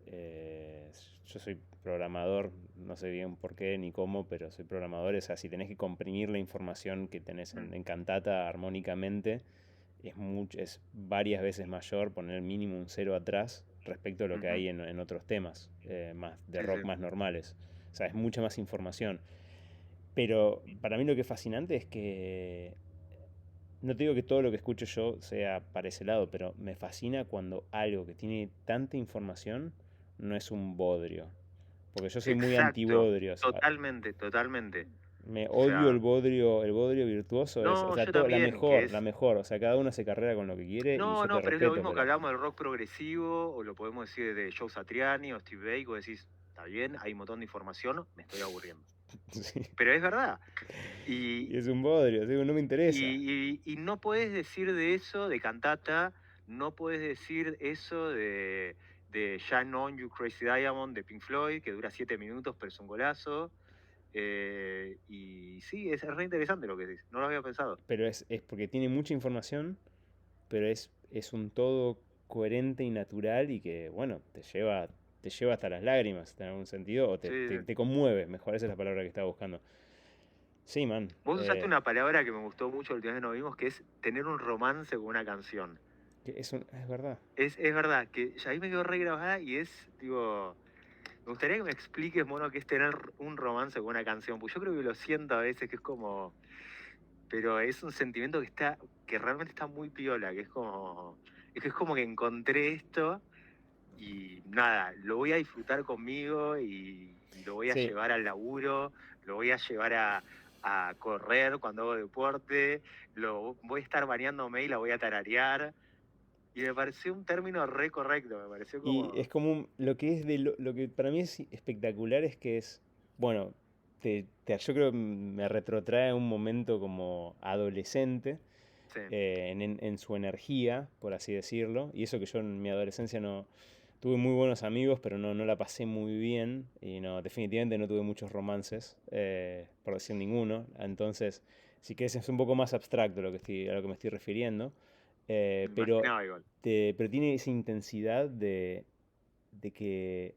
yo soy programador, no sé bien por qué ni cómo, pero soy programador. O sea, si tenés que comprimir la información que tenés en Cantata armónicamente, es varias veces mayor poner mínimo un cero atrás respecto a lo que hay en otros temas más de rock más normales. O sea, es mucha más información. Pero para mí lo que es fascinante es que no te digo que todo lo que escucho yo sea para ese lado, pero me fascina cuando algo que tiene tanta información no es un bodrio. Porque yo soy muy Exacto, anti-bodrios. totalmente. Me O odio sea, el bodrio virtuoso. O no, sea, yo también, que la es... mejor. O sea, cada uno se carrera con lo que quiere y yo te No, pero es lo respeto, mismo que pero... hablamos del rock progresivo, o lo podemos decir de Joe Satriani o Steve Vai, vos decís, está bien, hay un montón de información, me estoy aburriendo. Sí. Pero es verdad. Y Y, es un bodrio, digo, no me interesa. y no podés decir de eso, de Cantata, no podés decir eso de Shine On You Crazy Diamond de Pink Floyd, que dura 7 minutos, pero es un golazo. Y sí, es re interesante lo que decís, no lo había pensado. Pero es porque tiene mucha información, pero es un todo coherente y natural y que, bueno, te lleva hasta las lágrimas en algún sentido, o Sí, sí. te conmueve, mejor, esa es la palabra que estaba buscando. Sí, man. Vos usaste una palabra que me gustó mucho la última vez que nos vimos, que es tener un romance con una canción. Es verdad. Es verdad, que ya ahí me quedó re grabada y es, digo, me gustaría que me expliques, mono, qué es tener un romance con una canción, porque yo creo que lo siento a veces, que es como, pero es un sentimiento que realmente está muy piola, que es como que encontré esto y nada, lo voy a disfrutar conmigo y lo voy a Sí, llevar al laburo, lo voy a llevar a correr cuando hago deporte, lo voy a estar bañándome y la voy a tararear. Y me pareció un término re correcto, me pareció y como... es como lo que es lo que para mí es espectacular es que es, bueno, yo creo que me retrotrae a un momento como adolescente Sí, en su energía, por así decirlo. Y eso que yo en mi adolescencia no tuve muy buenos amigos, pero no la pasé muy bien. Y no, definitivamente no tuve muchos romances, por decir ninguno. Entonces, si querés es un poco más abstracto a lo que me estoy refiriendo. me Pero, imaginaba igual. pero tiene esa intensidad de que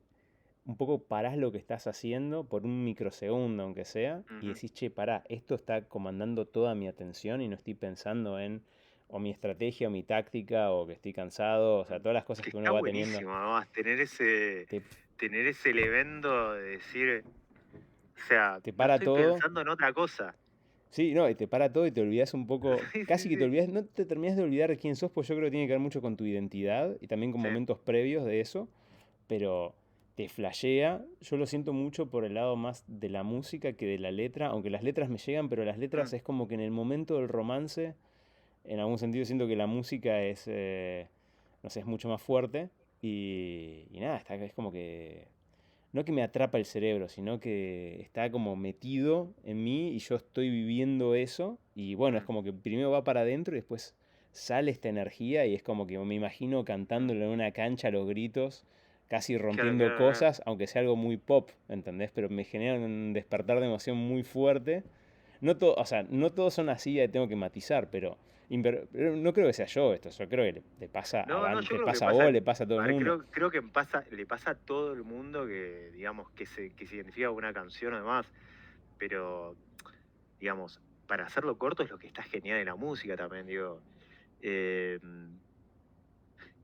un poco parás lo que estás haciendo por un microsegundo, aunque sea, y Ujú. decís, che, pará, esto está comandando toda mi atención y no estoy pensando en o mi estrategia o mi táctica o que estoy cansado, o sea, todas las cosas Que que está uno va teniendo. buenísimo, además, Te, tener ese elemento de decir, o sea, te no para estoy todo. pensando en otra cosa. Sí, no, y te para todo y te olvidas un poco, Sí, casi sí, que te sí. olvidas, no te terminas de olvidar de quién sos, pues yo creo que tiene que ver mucho con tu identidad y también con Sí. momentos previos de eso, pero te flashea. Yo lo siento mucho por el lado más de la música que de la letra, aunque las letras me llegan, pero las letras Mm, es como que en el momento del romance, en algún sentido siento que la música es, no sé, es mucho más fuerte y nada, es como que no que me atrapa el cerebro, sino que está como metido en mí y yo estoy viviendo eso. Y bueno, es mm, como que primero va para adentro y después sale esta energía y es como que me imagino mm. cantándolo en una cancha a los gritos, casi Claro, rompiendo claro, claro. cosas, aunque sea algo muy pop, ¿entendés? Pero me genera un despertar de emoción muy fuerte. No todo, o sea, no todos son así, tengo que matizar, pero no creo que sea yo esto, yo creo que le pasa a No, no, yo te creo que pasa a pasa, vos, le pasa a todo a el ver, mundo. creo que pasa, le pasa a todo el mundo que, digamos, que se identifica con una canción o demás, pero, digamos, para hacerlo corto es lo que está genial de la música también, digo. Eh,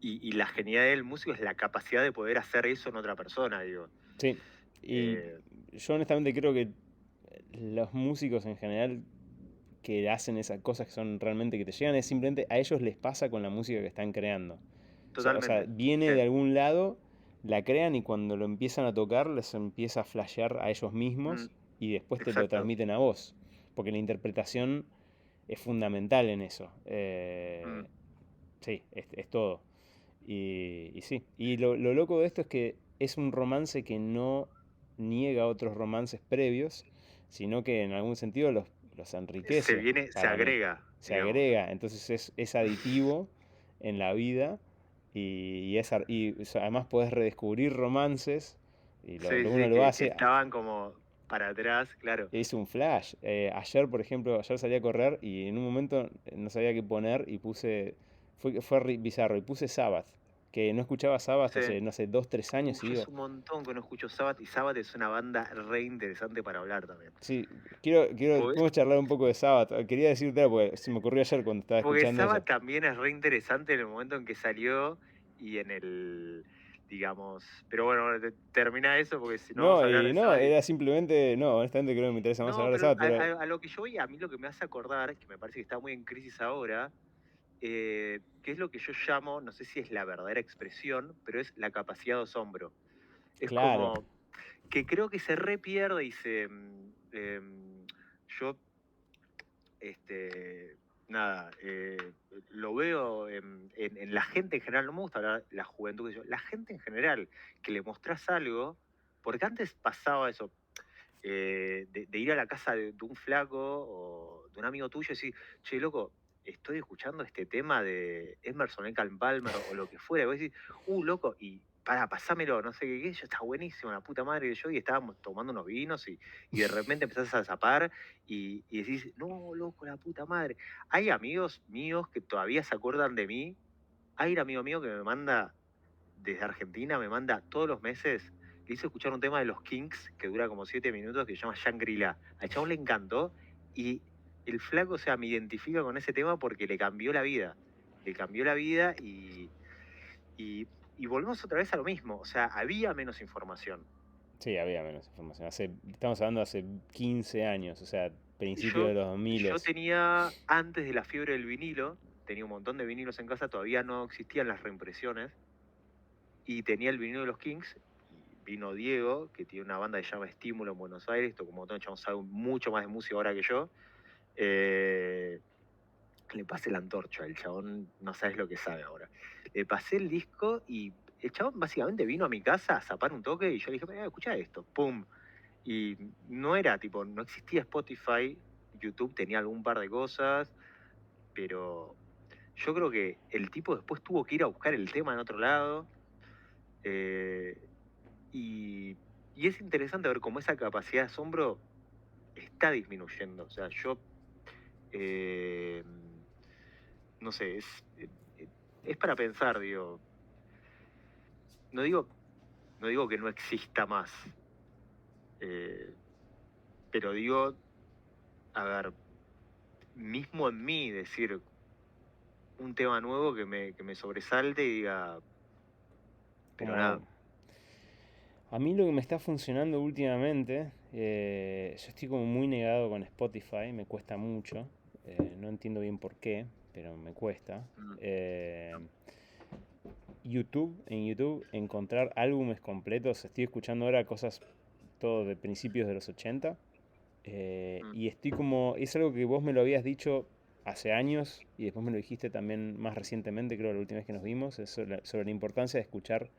y la genialidad del músico es la capacidad de poder hacer eso en otra persona, digo. Sí, y Eh, yo honestamente creo que los músicos en general que hacen esas cosas que son realmente que te llegan es simplemente a ellos les pasa con la música que están creando. O sea, totalmente. viene Sí. de algún lado, la crean y cuando lo empiezan a tocar les empieza a flashear a ellos Mm, mismos y después te lo exacto. transmiten a vos. Porque la interpretación es fundamental en eso. Mm, Sí, es todo. Y sí, y lo loco de esto es que es un romance que no niega otros romances previos, sino que en algún sentido los se enriquece viene, se para mí. agrega, Se digamos. agrega, entonces es aditivo en la vida además podés redescubrir romances y Sí, uno sí, lo que hace. estaban como para atrás, claro. Es un flash. Ayer, por ejemplo, ayer salí a correr y en un momento no sabía qué poner y puse, bizarro, y puse Sabbath, que no escuchaba Sabbath Sí. hace, no sé, 2, 3 años y Yo digo, hace un montón que no escucho Sabbath y Sabbath es una banda re interesante para hablar también. sí, Porque, podemos charlar un poco de Sabbath. Quería decirte algo porque se me ocurrió ayer cuando estaba porque escuchando eso. Sabbath también es re interesante en el momento en que salió y en el, digamos, pero bueno, termina eso porque si no vamos No, a hablar y de no, Sabbath. era simplemente, no, honestamente creo que me interesa más No, hablar de pero Sabbath, pero a lo que yo voy, a mí lo que me hace acordar, que me parece que está muy en crisis ahora, que es lo que yo llamo, no sé si es la verdadera expresión, pero es la capacidad de asombro. Es claro, como que creo que se repierde y yo, este, nada, lo veo en la gente en general, no me gusta hablar de la juventud, la gente en general, que le mostrás algo, porque antes pasaba eso, de ir a la casa de un flaco o de un amigo tuyo y decir, che, loco, estoy escuchando este tema de Emerson Lake and Palmer o lo que fuera, y vos decís, loco, y para, pasámelo, no sé qué, yo está buenísimo, la puta madre que yo, y estábamos tomando unos vinos y de repente empezás a zapar y decís, no, loco, la puta madre. Hay amigos míos que todavía se acuerdan de mí, hay un amigo mío que me manda desde Argentina, me manda todos los meses, le hice escuchar un tema de los Kinks que dura como 7 minutos que se llama Shangri-La. Al chabón le encantó y el flaco, o sea, me identifica con ese tema porque le cambió la vida. Le cambió la vida y volvemos otra vez a lo mismo. O sea, había menos información. sí, había menos información. Estamos hablando de hace 15 años, o sea, principio de Yo, los 2000. yo tenía, antes de la fiebre del vinilo, tenía un montón de vinilos en casa, todavía no existían las reimpresiones, y tenía el vinilo de los Kings, y vino Diego, que tiene una banda que se llama Estímulo en Buenos Aires, esto como todo el chabón sabe mucho más de música ahora que yo, eh, le pasé la antorcha, el chabón no sabes lo que sabe ahora. Le pasé el disco y el chabón básicamente vino a mi casa a zapar un toque y yo le dije, escucha esto, pum. Y no era tipo, no existía Spotify, YouTube tenía algún par de cosas, pero yo creo que el tipo después tuvo que ir a buscar el tema en otro lado. eh, y, y es interesante ver cómo esa capacidad de asombro está disminuyendo. O sea, yo eh, no sé, es para pensar, digo. No digo, no digo que no exista más, eh, pero digo, a ver, mismo en mí, decir un tema nuevo que me sobresalte y diga, pero Como, nada. A mí lo que me está funcionando últimamente, yo estoy como muy negado con Spotify, me cuesta mucho, no entiendo bien por qué, pero me cuesta. Mm, Eh, en YouTube encontrar álbumes completos, estoy escuchando ahora cosas todo de principios de los 80 mm, y estoy como, es algo que vos me lo habías dicho hace años y después me lo dijiste también más recientemente, creo la última vez que nos vimos, es sobre la importancia de escuchar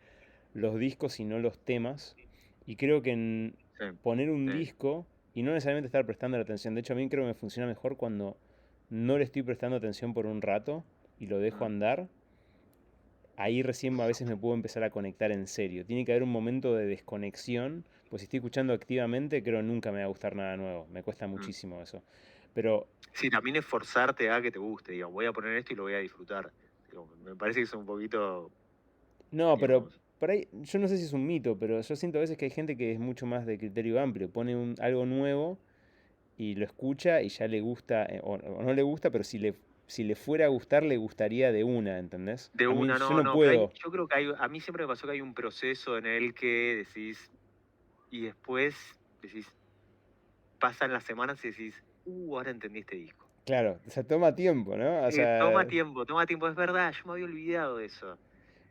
los discos y no los temas. Y creo que en sí, poner un sí. disco y no necesariamente estar prestando la atención, de hecho a mí creo que me funciona mejor cuando no le estoy prestando atención por un rato y lo dejo Mm. andar, ahí recién a veces me puedo empezar a conectar en serio. Tiene que haber un momento de desconexión, pues si estoy escuchando activamente, creo que nunca me va a gustar nada nuevo. Me cuesta Mm. muchísimo eso. Pero Sí, también es forzarte a que te guste, digamos, voy a poner esto y lo voy a disfrutar. Digo, me parece que es un poquito, no, pero digamos, por ahí, yo no sé si es un mito, pero yo siento a veces que hay gente que es mucho más de criterio amplio. Pone algo nuevo y lo escucha y ya le gusta, o no le gusta, pero si le fuera a gustar, le gustaría de una, ¿entendés? de A mí una, yo no, no no, pero puedo. yo creo que hay, a mí siempre me pasó que hay un proceso en el que decís, y después decís, pasan las semanas y decís, ahora entendí este disco. Claro, o sea, toma tiempo, ¿no? O sea, Toma tiempo, es verdad, yo me había olvidado de eso.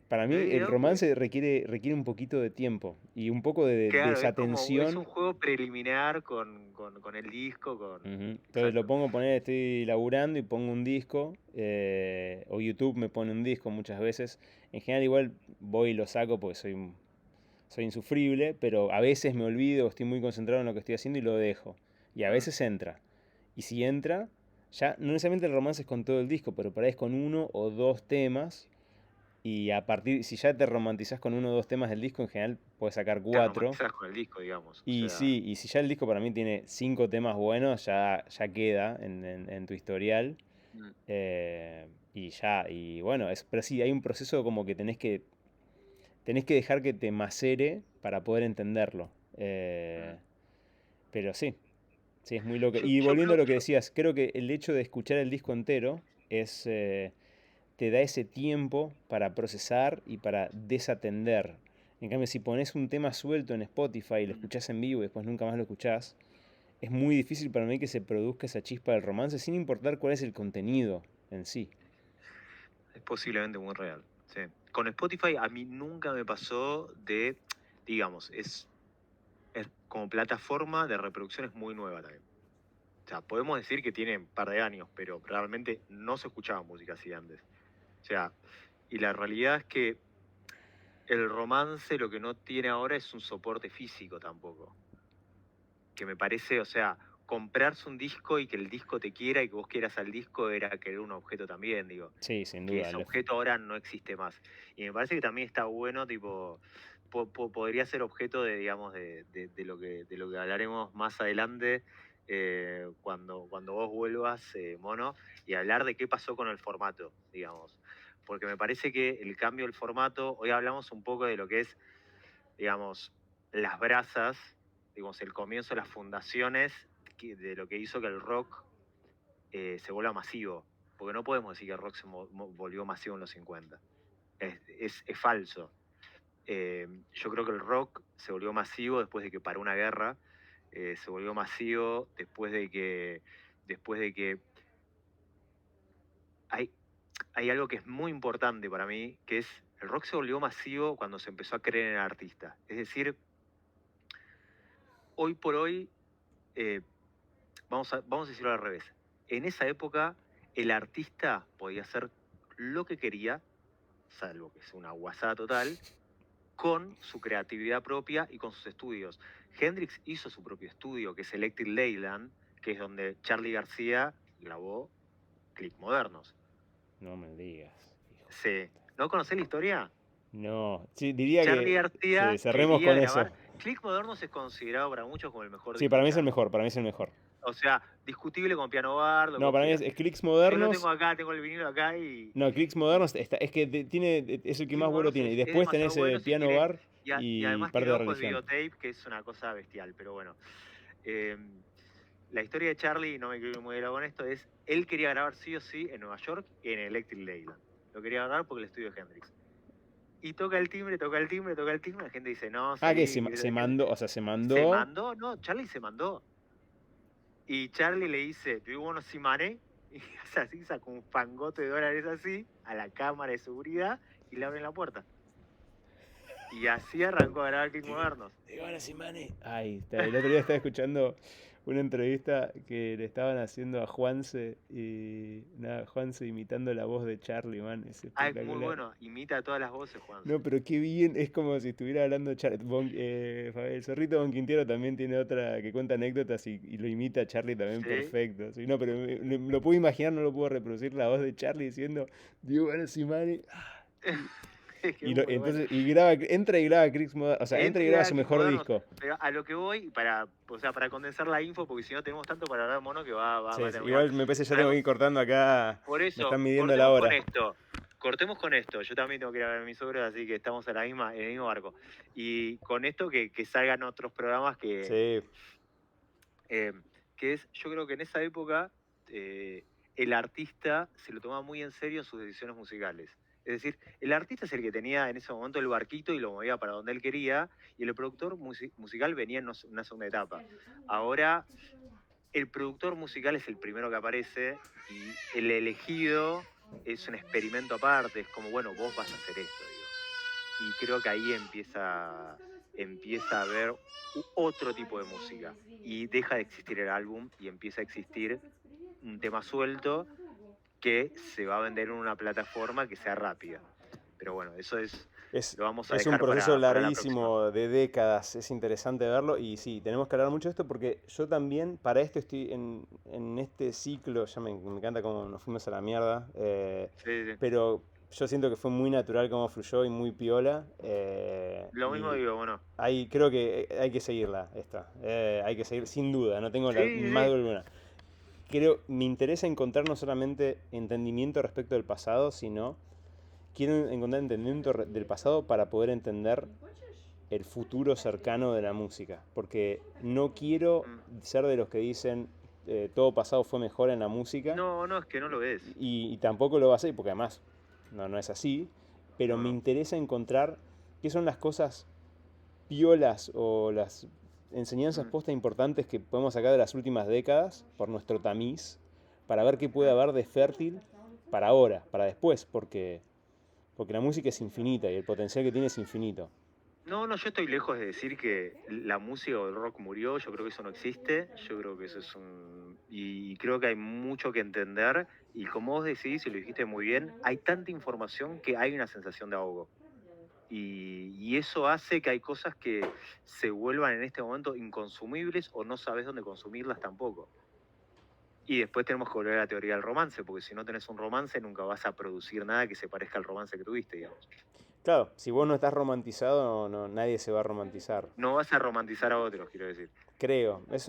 para Me mí había el olvidado porque, romance requiere un poquito de tiempo y un poco de claro, es como, es un desatención. juego preliminar con el disco, Ujú. Entonces lo exacto. pongo, poner, estoy laburando y pongo un disco, o YouTube me pone un disco muchas veces. En general igual voy y lo saco porque soy insufrible, pero a veces me olvido, estoy muy concentrado en lo que estoy haciendo y lo dejo. Y a Mm, veces entra. Y si entra, ya no necesariamente el romance es con todo el disco, pero por ahí es con uno o dos temas. Y a partir, si ya te romantizás con uno o dos temas del disco, en general puedes sacar te cuatro. romantizas con el disco, digamos, o Y sea, sí, y si ya el disco para mí tiene cinco temas buenos, ya queda en tu historial. mm, Y ya, y bueno, pero sí, hay un proceso como que tenés que dejar que te macere para poder entenderlo. mm. Pero sí, sí, es muy loco. Yo, Y yo volviendo a creo, lo que decías, creo que el hecho de escuchar el disco entero te da ese tiempo para procesar y para desatender. En cambio, si pones un tema suelto en Spotify y lo mm, escuchás en vivo y después nunca más lo escuchás, es muy difícil para mí que se produzca esa chispa del romance sin importar cuál es el contenido en sí. es posiblemente muy real, sí. Con Spotify a mí nunca me pasó de, digamos, es como plataforma de reproducción es muy nueva también. O sea, podemos decir que tiene un par de años, pero realmente no se escuchaba música así antes. O sea, y la realidad es que el romance lo que no tiene ahora es un soporte físico tampoco. Que me parece, o sea, comprarse un disco y que el disco te quiera y que vos quieras al disco era querer un objeto también, digo. Sí, sin Que duda. ese objeto ahora no existe más. Y me parece que también está bueno, tipo, podría ser objeto de, digamos, de lo que hablaremos más adelante, cuando vos vuelvas, Mono, y hablar de qué pasó con el formato, digamos. Porque me parece que el cambio del formato, hoy hablamos un poco de lo que es, digamos, las brasas, digamos, el comienzo, las fundaciones de lo que hizo que el rock, se vuelva masivo. Porque no podemos decir que el rock se volvió masivo en los 50. Es falso. Yo creo que el rock se volvió masivo después de que paró una guerra, se volvió masivo después de que hay, hay algo que es muy importante para mí, que es el rock se volvió masivo cuando se empezó a creer en el artista. Es decir, hoy por hoy, eh, vamos a decirlo al revés. En esa época, el artista podía hacer lo que quería, salvo que sea una guasada total, con su creatividad propia y con sus estudios. Hendrix hizo su propio estudio, que es Electric Leyland, que es donde Charlie García grabó Click Modernos. No me digas, hijo de Sí. puta. ¿No conocés la historia? No, sí, diría Charlie que sí, García cerremos quería con eso. grabar. Click Modernos es considerado para muchos como el mejor Sí, disco para de mí es el Charlie. mejor, para mí es el mejor. O sea, discutible con Piano Bar, lo que No, vos para mí quieras. es Clicks Yo lo tengo Modernos. acá, tengo el vinilo acá No, Clicks y Modernos es que es el que Click más vuelo Modernos tiene. Y es después demasiado tenés bueno si Piano tiene. Bar Y y además parte tiene de ojo de religión. videotape, que es una cosa bestial, pero bueno. Eh, la historia de Charlie, no me quiero ir muy largo con esto, es él quería grabar sí o sí en Nueva York y en Electric Leyland. Lo quería grabar porque el estudio de Hendrix. Y toca el timbre, toca el timbre, toca el timbre. La gente dice, no, Ah, que sí. se mandó, o sea, se ¿Se mandó. mandó? No, Charlie se mandó. Y Charlie le dice, ¿do you wanna see money? Y hace así, saca un fangote de dólares así a la cámara de seguridad y le abren la puerta. Y así arrancó a grabar Click Modernos. Ay, el otro día estaba escuchando una entrevista que le estaban haciendo a Juanse y nada, Juanse imitando la voz de Charlie, man, es Ah, es muy espectacular. bueno, imita todas las voces, Juan. No, pero qué bien, es como si estuviera hablando Charlie. El Zorrito Bon Quintiero también tiene otra que cuenta anécdotas y lo imita a Charlie también ¿Sí? perfecto. Sí, no, pero lo puedo imaginar, no lo puedo reproducir la voz de Charlie diciendo, Dios, bueno, si money. Es que Y, es lo- muy bueno. entonces, y graba, entra y graba Chris Moderno, o sea, entra y graba su Click mejor Modernos, disco. pero a lo que voy, para condensar la info, porque si no tenemos tanto para hablar, mono, que va Sí, a sí, terminar. igual me parece que ya tengo que ir cortando acá. Por Me eso, están midiendo la cortemos hora. con esto. Cortemos con esto. Yo también tengo que ir a ver a mis obras, así que estamos en en el mismo barco. Y con esto que salgan otros programas que, Sí, que es, yo creo que en esa época el artista se lo tomaba muy en serio en sus decisiones musicales. Es decir, el artista es el que tenía en ese momento el barquito y lo movía para donde él quería, y el productor musical venía en una segunda etapa. Ahora, el productor musical es el primero que aparece y el elegido es un experimento aparte, es como, bueno, vos vas a hacer esto, digo. Y creo que ahí empieza a haber otro tipo de música y deja de existir el álbum y empieza a existir un tema suelto que se va a vender en una plataforma que sea rápida. Pero bueno, eso lo vamos a es un dejar proceso para la larguísimo de décadas, es interesante verlo y sí, tenemos que hablar mucho de esto porque yo también, para esto estoy en este ciclo, ya me encanta cómo nos fuimos a la mierda, Sí. pero yo siento que fue muy natural cómo fluyó y muy piola. Lo mismo digo, bueno. Creo que hay que seguirla esta, hay que seguir sin duda, no tengo más duda alguna. Me interesa encontrar no solamente entendimiento respecto del pasado, sino quiero encontrar entendimiento del pasado para poder entender el futuro cercano de la música. Porque no quiero ser de los que dicen todo pasado fue mejor en la música. No, es que no lo es. Y tampoco lo va a ser, porque además no es así. Pero No. me interesa encontrar qué son las cosas piolas o las enseñanzas posta importantes que podemos sacar de las últimas décadas por nuestro tamiz, para ver qué puede haber de fértil para ahora, para después, porque la música es infinita y el potencial que tiene es infinito. No, yo estoy lejos de decir que la música o el rock murió, yo creo que eso no existe, yo creo que eso es y creo que hay mucho que entender, y como vos decís, y lo dijiste muy bien, hay tanta información que hay una sensación de ahogo. Y eso hace que hay cosas que se vuelvan en este momento inconsumibles o no sabes dónde consumirlas tampoco. Y después tenemos que volver a la teoría del romance, porque si no tenés un romance nunca vas a producir nada que se parezca al romance que tuviste, digamos. Claro, si vos no estás romantizado, nadie se va a romantizar. No vas a romantizar a otros, quiero decir. Creo, es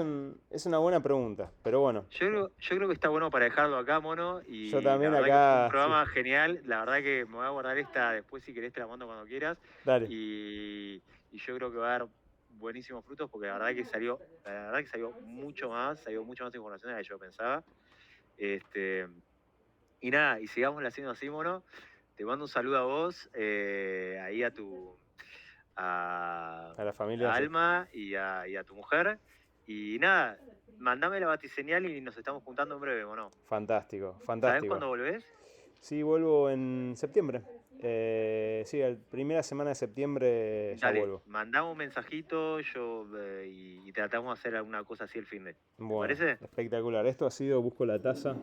una buena pregunta, pero bueno. Yo creo que está bueno para dejarlo acá, mono, y yo también la verdad acá, que fue un programa genial, la verdad que me voy a guardar esta, después si querés te la mando cuando quieras. Dale. Y yo creo que va a dar buenísimos frutos, porque la verdad que salió mucho más información de la que yo pensaba. Y nada, y sigamos haciendo así, mono. Te mando un saludo a vos, ahí a la familia, a Alma y a tu mujer. Y nada, mandame la batiseñal y nos estamos juntando en breve, ¿o no? Fantástico. ¿Sabés cuándo volvés? Sí, vuelvo en septiembre. Sí, la primera semana de septiembre ya vuelvo. Mandame un mensajito y tratamos de hacer alguna cosa así el fin de. ¿Te parece? Espectacular. Esto ha sido Busco la Taza,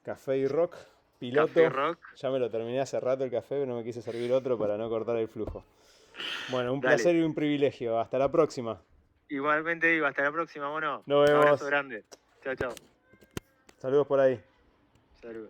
Café y Rock, piloto. Café y Rock. Ya me lo terminé hace rato el café, pero no me quise servir otro para no cortar el flujo. Bueno, un placer y un privilegio. Hasta la próxima. Igualmente digo, hasta la próxima, mono. Nos vemos. Un abrazo grande. Chao. Saludos por ahí. Saludos.